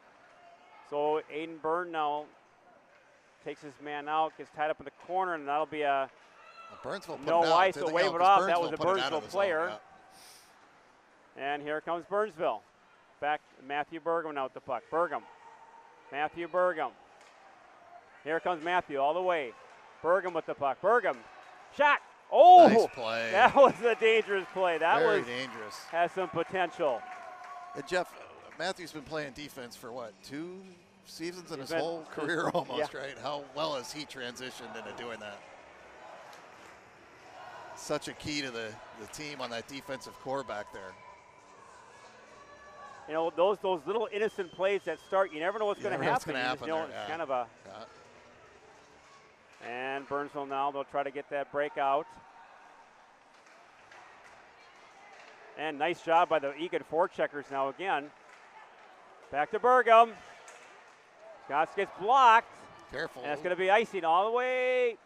So Aiden Byrne now takes his man out, gets tied up in the corner, and that'll be a no ice to wave it off. That was a Burnsville player. And here comes Burnsville. Back, Matthew Burgum out the puck. Burgum. Matthew Burgum. Here comes Matthew all the way. Burgum with the puck. Burgum. Shot. Oh! Nice play. That was a dangerous play. That Very was dangerous. Has some potential. Jeff, Matthew's been playing defense for what, 2 seasons in his whole career almost, right? How well has he transitioned into doing that? Such a key to the team on that defensive core back there. You know, those little innocent plays that start, you never know what's going to happen. What's going to happen there, it's kind of a. And Burnsville now, they'll try to get that breakout. And nice job by the Eagan forecheckers now again. Back to Burgum. Scotts gets blocked. Careful. And it's going to be icing all the way.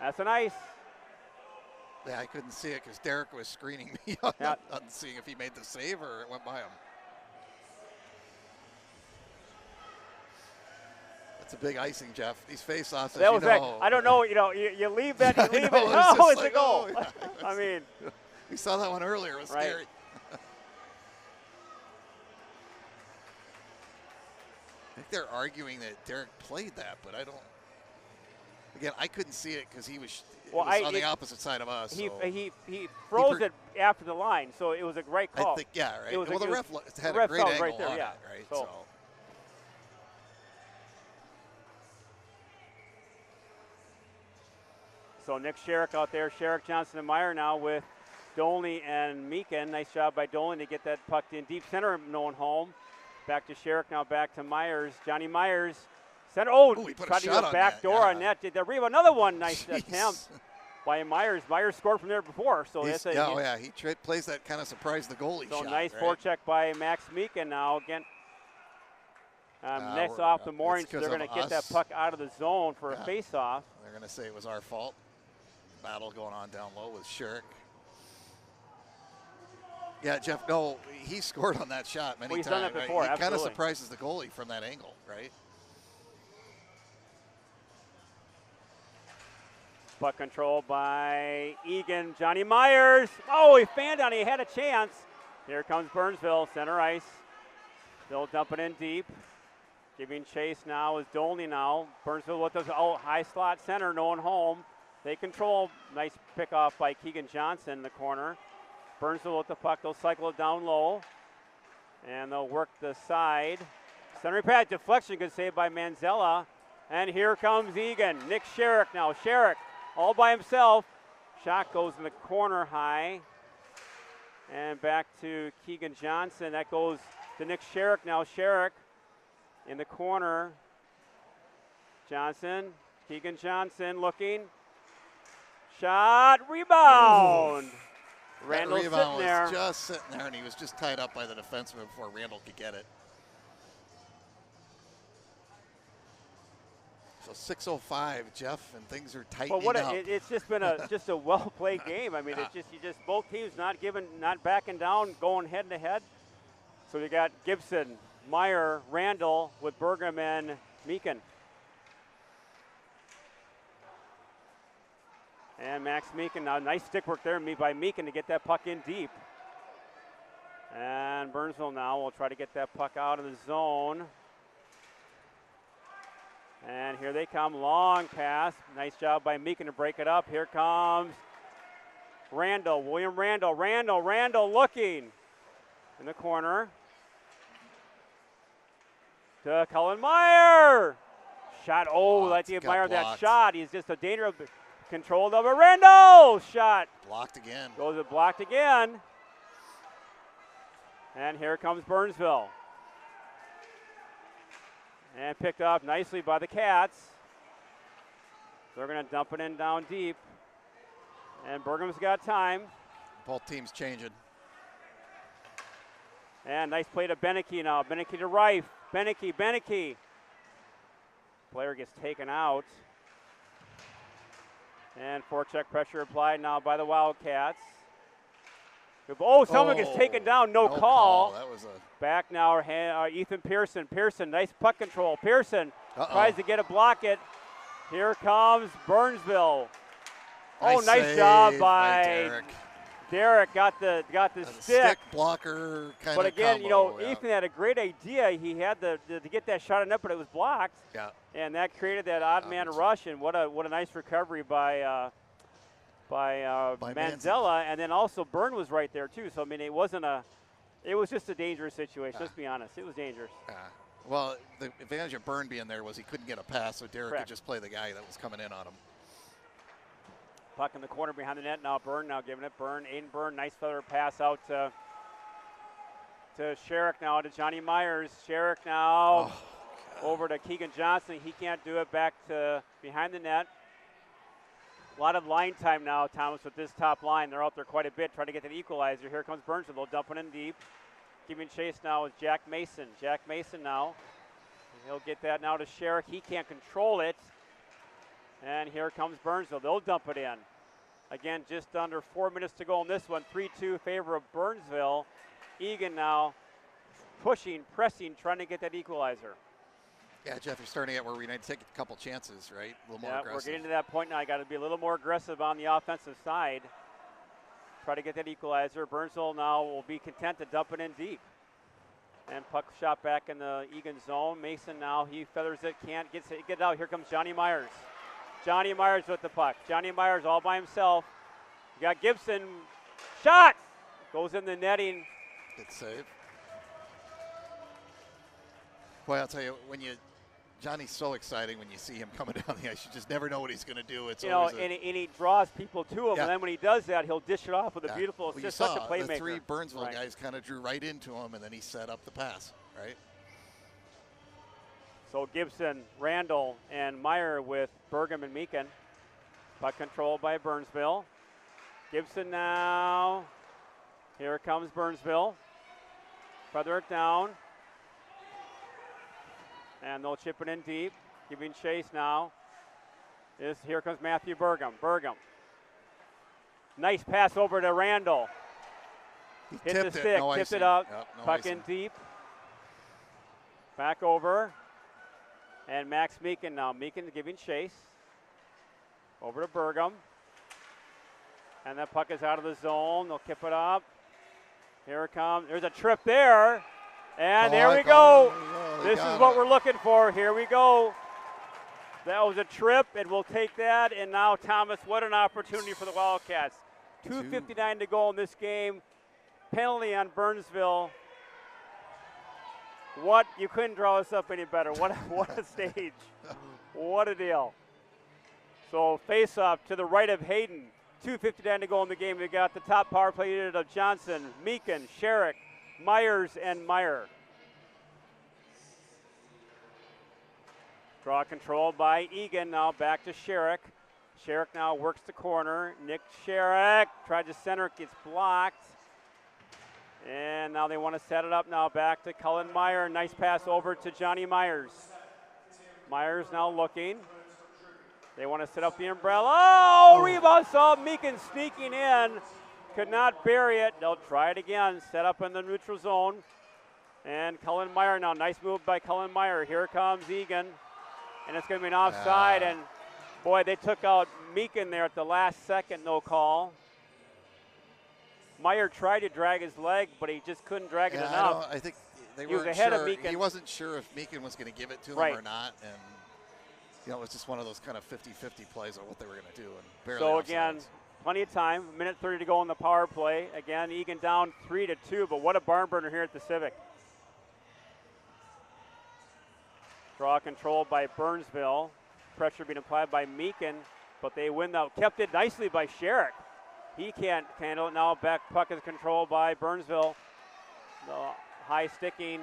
That's an ice. Yeah, I couldn't see it because Derek was screening me on seeing if he made the save or it went by him. That's a big icing, Jeff. These face-offs, that was I don't know. You know, you leave that. You leave it. Oh, it's a goal. Yeah, I mean, we saw that one earlier. It was scary. I think they're arguing that Derek played that, but I don't. Again, I couldn't see it because he was, on the opposite side of us. He froze it after the line, so it was a great call. I think, yeah, right. It was the ref had the a great angle right there, on it, yeah. right? So. So Nick Sherrick out there. Sherrick, Johnson, and Meyer now with Dolney and Meekin. Nice job by Dolney to get that pucked in deep center, known home. Back to Sherrick, now back to Myers. Johnny Myers, center. Oh, he put tried a to shot go on back door on net. Did there rebound? Another one. Nice attempt by Myers. Myers scored from there before. So he plays that kind of surprise the goalie shot. So nice right? forecheck by Max Meekin now again. Next off the moorings, they're going to get that puck out of the zone for a face-off. They're going to say it was our fault. Battle going on down low with Sherrick. Yeah, Jeff, no, he scored on that shot many times. He's done it before, right? He kind of absolutely. surprises the goalie from that angle, right? Puck control by Eagan. Johnny Myers. Oh, he fanned on. He had a chance. Here comes Burnsville, center ice. Still dumping in deep. Giving chase now is Dolney now. Burnsville with the high slot center, no one home. They control. Nice pick off by Keegan Johnson in the corner. Burnsville with the puck. They'll cycle it down low. And they'll work the side. Center pad deflection, good save by Manzella. And here comes Eagan. Nick Sherrick now. Sherrick all by himself. Shot goes in the corner high. And back to Keegan Johnson. That goes to Nick Sherrick now. Sherrick in the corner. Johnson. Keegan Johnson looking. Shot, rebound. Randall sitting there. Was just sitting there, and he was just tied up by the defenseman before Randall could get it. So 6:05, Jeff, and things are tightening Well, what up. it's just been a well played game. I mean, it's just both teams not backing down, going head to head. So you got Gibson, Meyer, Randall with Burgum and Meekin. And Max Meekin, now nice stick work there by Meekin to get that puck in deep. And Burnsville now will try to get that puck out of the zone. And here they come, long pass. Nice job by Meekin to break it up. Here comes Randall, William Randall. Randall looking in the corner. To Cullen Meyer. Shot, let's give Meyer that shot. He's just a danger of controlled over. Randall shot. Blocked again. Goes it blocked again. And here comes Burnsville. And picked up nicely by the Cats. They're going to dump it in down deep. And Burgum's got time. Both teams changing. And nice play to Beneke now. Beneke to Reif. Beneke. Player gets taken out. And forecheck pressure applied now by the Wildcats. Someone gets taken down, no call. That was a back now, Ethan Pearson. Nice puck control. Pearson tries to get a block it. Here comes Burnsville. Nice job by Derek. Got the stick blocker kind of. But again, combo, Ethan had a great idea. He had to get that shot in net, but it was blocked. Yeah. And that created that odd man rush. And what a nice recovery by Manzella, and then also Byrne was right there too. So I mean, it was just a dangerous situation. Let's be honest, it was dangerous. Well, the advantage of Byrne being there was he couldn't get a pass, so Derek Correct. could just play the guy that was coming in on him. Puck in the corner behind the net now. Byrne now giving it. Aiden Byrne, nice feather pass out to Sherrick now to Johnny Myers. Sherrick now over to Keegan Johnson. He can't do it. Back to behind the net. A lot of line time now, Thomas, with this top line. They're out there quite a bit trying to get an equalizer. Here comes Burnsville. They'll dump it in deep. Giving chase now with Jack Mason. Jack Mason now. He'll get that now to Sherrick. He can't control it. And here comes Burnsville. They'll dump it in. Again, just under 4 minutes to go in this one. 3-2 favor of Burnsville. Eagan now pushing, pressing, trying to get that equalizer. Yeah, Jeff, you're starting at where we need to take a couple chances, right? A little more aggressive. We're getting to that point now. I got to be a little more aggressive on the offensive side. Try to get that equalizer. Burnsville now will be content to dump it in deep. And puck shot back in the Eagan zone. Mason now, he feathers it, can't get it out. Here comes Johnny Myers. Johnny Myers with the puck. Johnny Myers all by himself. You got Gibson. Shot! Goes in the netting. Good save. Boy, I'll tell you, Johnny's so exciting when you see him coming down the ice. You just never know what he's going to do. It's and he draws people to him, and then when he does that, he'll dish it off with a beautiful assist. Such a playmaker. The three Burnsville guys kind of drew right into him, and then he set up the pass, right? So Gibson, Randall, and Meyer with Burgum and Meekin. Puck controlled by Burnsville. Gibson now. Here comes Burnsville. Feather it down. And they'll chip it in deep. Giving chase now. Here comes Matthew Burgum. Nice pass over to Randall. He Hit the stick, tipped it up. Puck in deep. Back over. And Max Meekin now. Meekin giving chase. Over to Burgum. And that puck is out of the zone. They'll kip it up. Here it comes. There's a trip there. And there we go. This is what we're looking for. Here we go. That was a trip, and we'll take that. And now, Thomas, what an opportunity for the Wildcats. 2:59 to go in this game. Penalty on Burnsville. You couldn't draw this up any better. What a stage. What a deal. So face-off to the right of Hayden. 2:59 to go in the game. We got the top power play unit of Johnson, Meekin, Sherrick, Myers, and Meyer. Draw control by Eagan. Now back to Sherrick. Sherrick now works the corner. Nick Sherrick tried to center, gets blocked. And now they want to set it up now back to Cullen Meyer. Nice pass over to Johnny Myers. Myers now looking. They want to set up the umbrella. Oh, rebound, saw Meekin sneaking in. Could not bury it. They'll try it again. Set up in the neutral zone. And Cullen Meyer now. Nice move by Cullen Meyer. Here comes Eagan. And it's going to be an offside. And, boy, they took out Meekin there at the last second, no call. Meyer tried to drag his leg, but he just couldn't drag it enough. I think he was ahead of Meekin. He wasn't sure if Meekin was going to give it to him or not. And, you know, it was just one of those kind of 50-50 plays on what they were going to do. And barely so, again, plenty of time. Minute 30 to go in the power play. Again, Eagan down 3-2, but what a barn burner here at the Civic. Draw controlled by Burnsville. Pressure being applied by Meekin, but they win now. Kept it nicely by Sherrick. He can't handle it now. Back puck is controlled by Burnsville. The high sticking.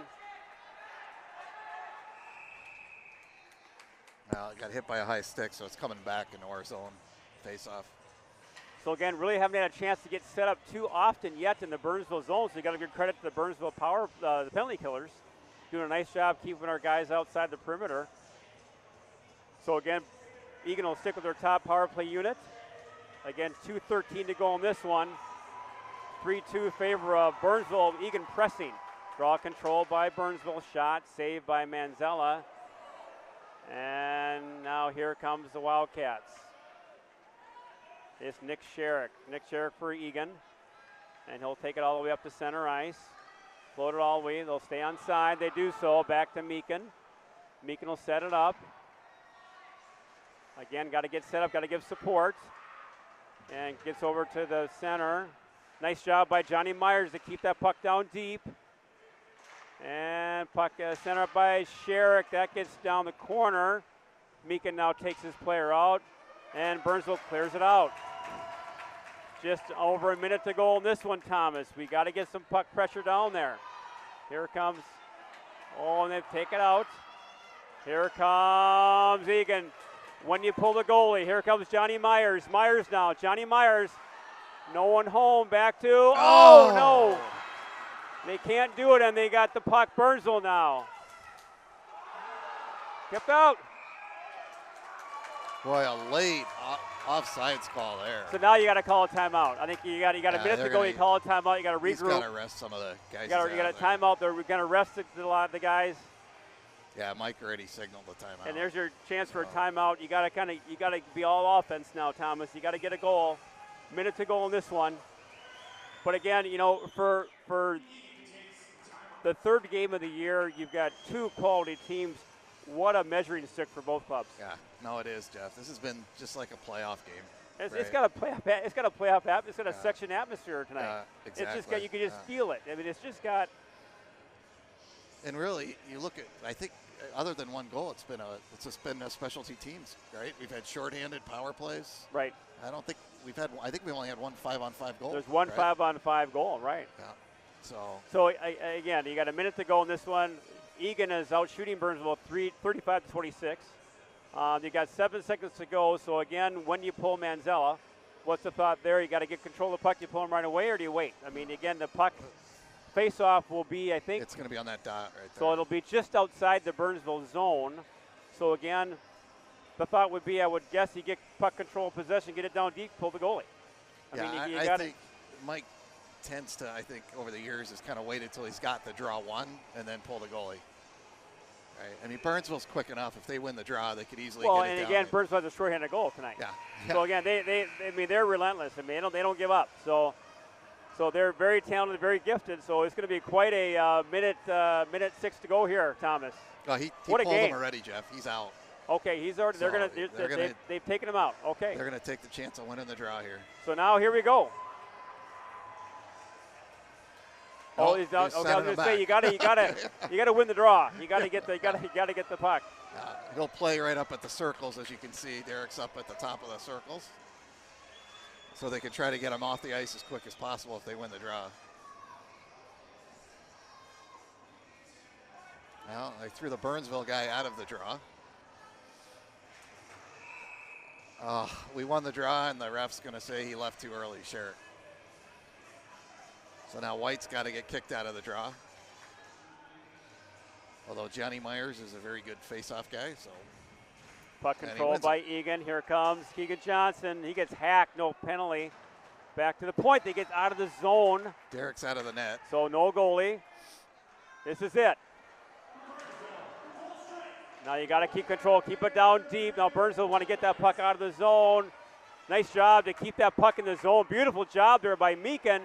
Well, it got hit by a high stick, so it's coming back into our zone. Face off. So again, really haven't had a chance to get set up too often yet in the Burnsville zone. So you got to give credit to the Burnsville power, the penalty killers, doing a nice job keeping our guys outside the perimeter. So again, Eagan will stick with their top power play unit. Again, 2:13 to go in this one. 3-2 favor of Burnsville. Eagan pressing. Draw control by Burnsville. Shot saved by Manzella. And now here comes the Wildcats. It's Nick Sherrick. Nick Sherrick for Eagan. And he'll take it all the way up to center ice. Float it all the way. They'll stay on side. They do so. Back to Meekin. Meekin will set it up. Again, got to get set up. Got to give support. And gets over to the center. Nice job by Johnny Myers to keep that puck down deep. And puck center up by Sherrick. That gets down the corner. Meekin now takes his player out. And Burnsville clears it out. Just over a minute to go in this one, Thomas. We got to get some puck pressure down there. Here comes, and they take it out. Here comes Eagan. When you pull the goalie, here comes Johnny Myers. Myers now, Johnny Myers. No one home, back to, no. They can't do it, and they got the puck. Burnsville now. Kept out. Boy, a late offsides call there. So now you got to call a timeout. I think you got a minute to go. You call a timeout. You got to regroup. He's got to rest some of the guys. You got a timeout there. We're going to rest a lot of the guys. Yeah, Mike already signaled the timeout. And there's your chance for a timeout. You got to be all offense now, Thomas. You got to get a goal. Minute to go in this one. But again, you know, for the third game of the year, you've got two quality teams. What a measuring stick for both clubs. Yeah, no, it is, Jeff. This has been just like a playoff game. It's got a playoff. It's got a playoff atmosphere. It's got a section atmosphere tonight. Exactly. It's just got, you can just feel it. I mean, it's just got. And really, you look at, I think, other than one goal, it's just been a specialty teams, right? We've had shorthanded power plays. Right. I think we only had one 5-on-5 goal. There's one 5-on-5 goal, right? Yeah. So again, you got a minute to go in this one. Eagan is out shooting Burnsville 35-26. You got 7 seconds to go. So again, when you pull Manzella, what's the thought there? You got to get control of the puck. You pull him right away, or do you wait? I mean, again, the puck face-off will be, I think. It's going to be on that dot right there. So it'll be just outside the Burnsville zone. So again, the thought would be, I would guess, you get puck control possession, get it down deep, pull the goalie. I think Mike tends to, over the years, has kind of waited till he's got the draw one and then pull the goalie. Right. I mean, Burnsville's quick enough. If they win the draw, they could easily get it down. Well, and again, Burnsville has a shorthanded goal tonight. Yeah. So again, they're relentless. I mean, they don't give up. So they're very talented, very gifted. So it's going to be quite a minute 6 to go here, Thomas. Oh, he what pulled a game. him already, Jeff. He's out. Okay, he's already. So they've taken him out. Okay. They're going to take the chance of winning the draw here. So now here we go. He's out. Okay, I was going to say you got to win the draw. You got to get the puck. He'll play right up at the circles, as you can see. Derek's up at the top of the circles, so they can try to get him off the ice as quick as possible if they win the draw. Well, they threw the Burnsville guy out of the draw. We won the draw, and the ref's going to say he left too early, Sherrick. So now White's got to get kicked out of the draw. Although Johnny Myers is a very good face-off guy, so. Puck control by Eagan. Here comes Keegan Johnson. He gets hacked, no penalty. Back to the point. They get out of the zone. Derek's out of the net. So no goalie. This is it. Now you got to keep control. Keep it down deep. Now Burnsville want to get that puck out of the zone. Nice job to keep that puck in the zone. Beautiful job there by Meekin.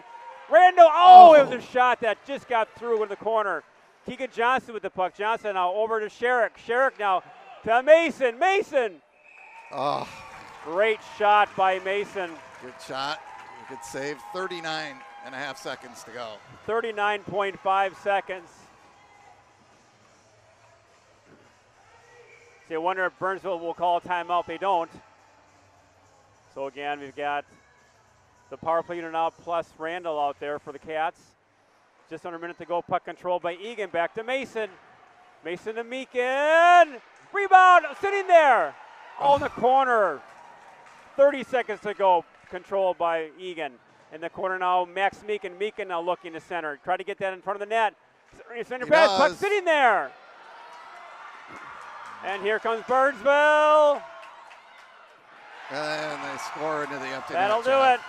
Randall, it was a shot that just got through in the corner. Keegan Johnson with the puck. Johnson now over to Sherrick. Sherrick now to Mason. Mason. Oh. Great shot by Mason. Good shot. Good save. 39.5 seconds to go. 39.5 seconds. So you wonder if Burnsville will call a timeout. They don't. So again, we've got the power play unit out plus Randall out there for the Cats. Just under a minute to go. Puck control by Eagan. Back to Mason. Mason to Meekin. Rebound. Sitting there. Oh, in the corner. 30 seconds to go. Controlled by Eagan. In the corner now, Max Meekin. Meekin now looking to center. Try to get that in front of the net. Center pass. Puck sitting there. And here comes Burnsville. And they score into the empty net. That'll do it.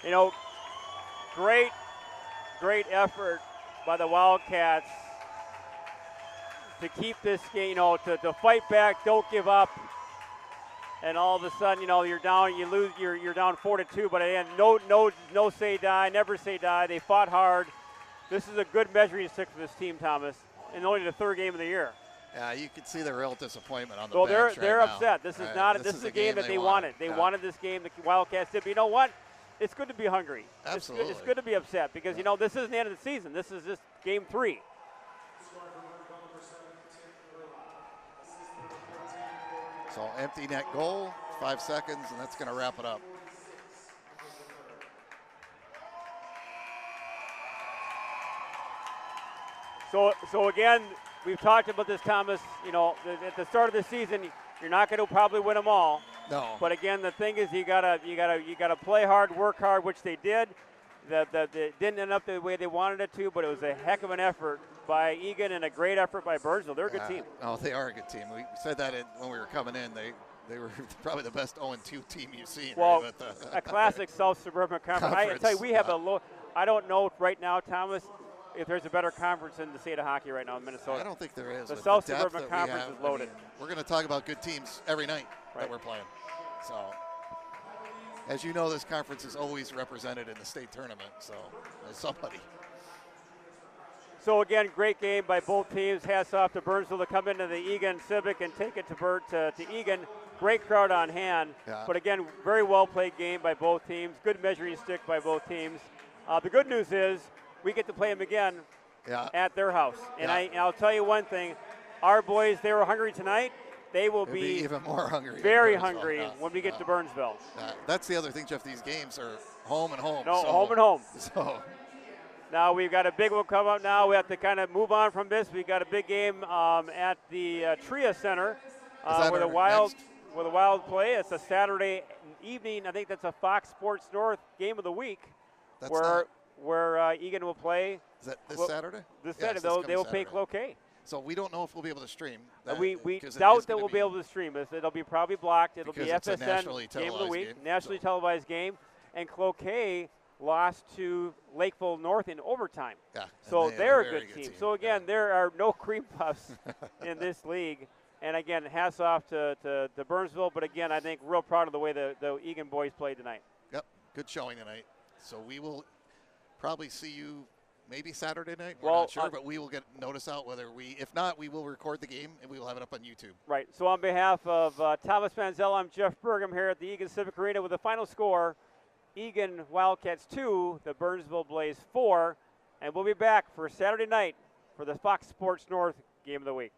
You know, great effort by the Wildcats to keep this game, you know, to fight back, don't give up. And all of a sudden, you know, you're down, you lose, you're down 4-2. But again, no say die, never say die. They fought hard. This is a good measuring stick for this team, Thomas, and only the third game of the year. Yeah, you can see the real disappointment on the bench. Well, they're upset. This is not. This is a game that they wanted. They wanted this game. The Wildcats did. But you know what? It's good to be hungry. Absolutely. It's good to be upset because you know this isn't the end of the season. This is just game 3. So empty net goal, 5 seconds, and that's going to wrap it up. So again, we've talked about this, Thomas. You know, at the start of the season, you're not going to probably win them all. No. But again, the thing is, you gotta play hard, work hard, which they did. It didn't end up the way they wanted it to, but it was a heck of an effort by Eagan and a great effort by Burnsville. They're a good team. Oh, they are a good team. We said that when we were coming in. They were probably the best 0-2 team you've seen. Well, right? a classic South Suburban Conference. I tell you, we have a low. I don't know right now, Thomas, if there's a better conference in the state of hockey right now in Minnesota. I don't think there is. The South Suburban Conference is loaded. We're going to talk about good teams every night that we're playing. So, as you know, this conference is always represented in the state tournament. So, there's somebody. So again, great game by both teams. Hats off to Burnsville to come into the Eagan Civic and take it to Eagan. Great crowd on hand. Yeah. But again, very well played game by both teams. Good measuring stick by both teams. The good news is we get to play them again at their house. And I'll tell you one thing. Our boys, they were hungry tonight. They will be even more hungry. Very hungry when we get to Burnsville. That's the other thing, Jeff. These games are home and home. No, home and home. So. Now we've got a big one come up now. We have to kind of move on from this. We've got a big game at the Tria Center where the Wild play. It's a Saturday evening. I think that's a Fox Sports North game of the week where Eagan will play. Is that this Saturday? This Saturday. They will play Cloquet. So we don't know if we'll be able to stream. We doubt that we'll be able to stream. It'll be probably blocked. It'll be FSN game of the week, nationally televised game. And Cloquet lost to Lakeville North in overtime. Yeah, so they're a good team. So again, there are no cream puffs in this league. And again, hats off to Burnsville. But again, I think real proud of the way the Eagan boys played tonight. Yep, good showing tonight. So we will probably see you maybe Saturday night. We're not sure, but we will get notice out whether if not, we will record the game and we will have it up on YouTube. Right. So on behalf of Thomas Manziel, I'm Jeff Burgum here at the Eagan Civic Arena with the final score. Eagan Wildcats 2, the Burnsville Blaze 4, and we'll be back for Saturday night for the Fox Sports North Game of the Week.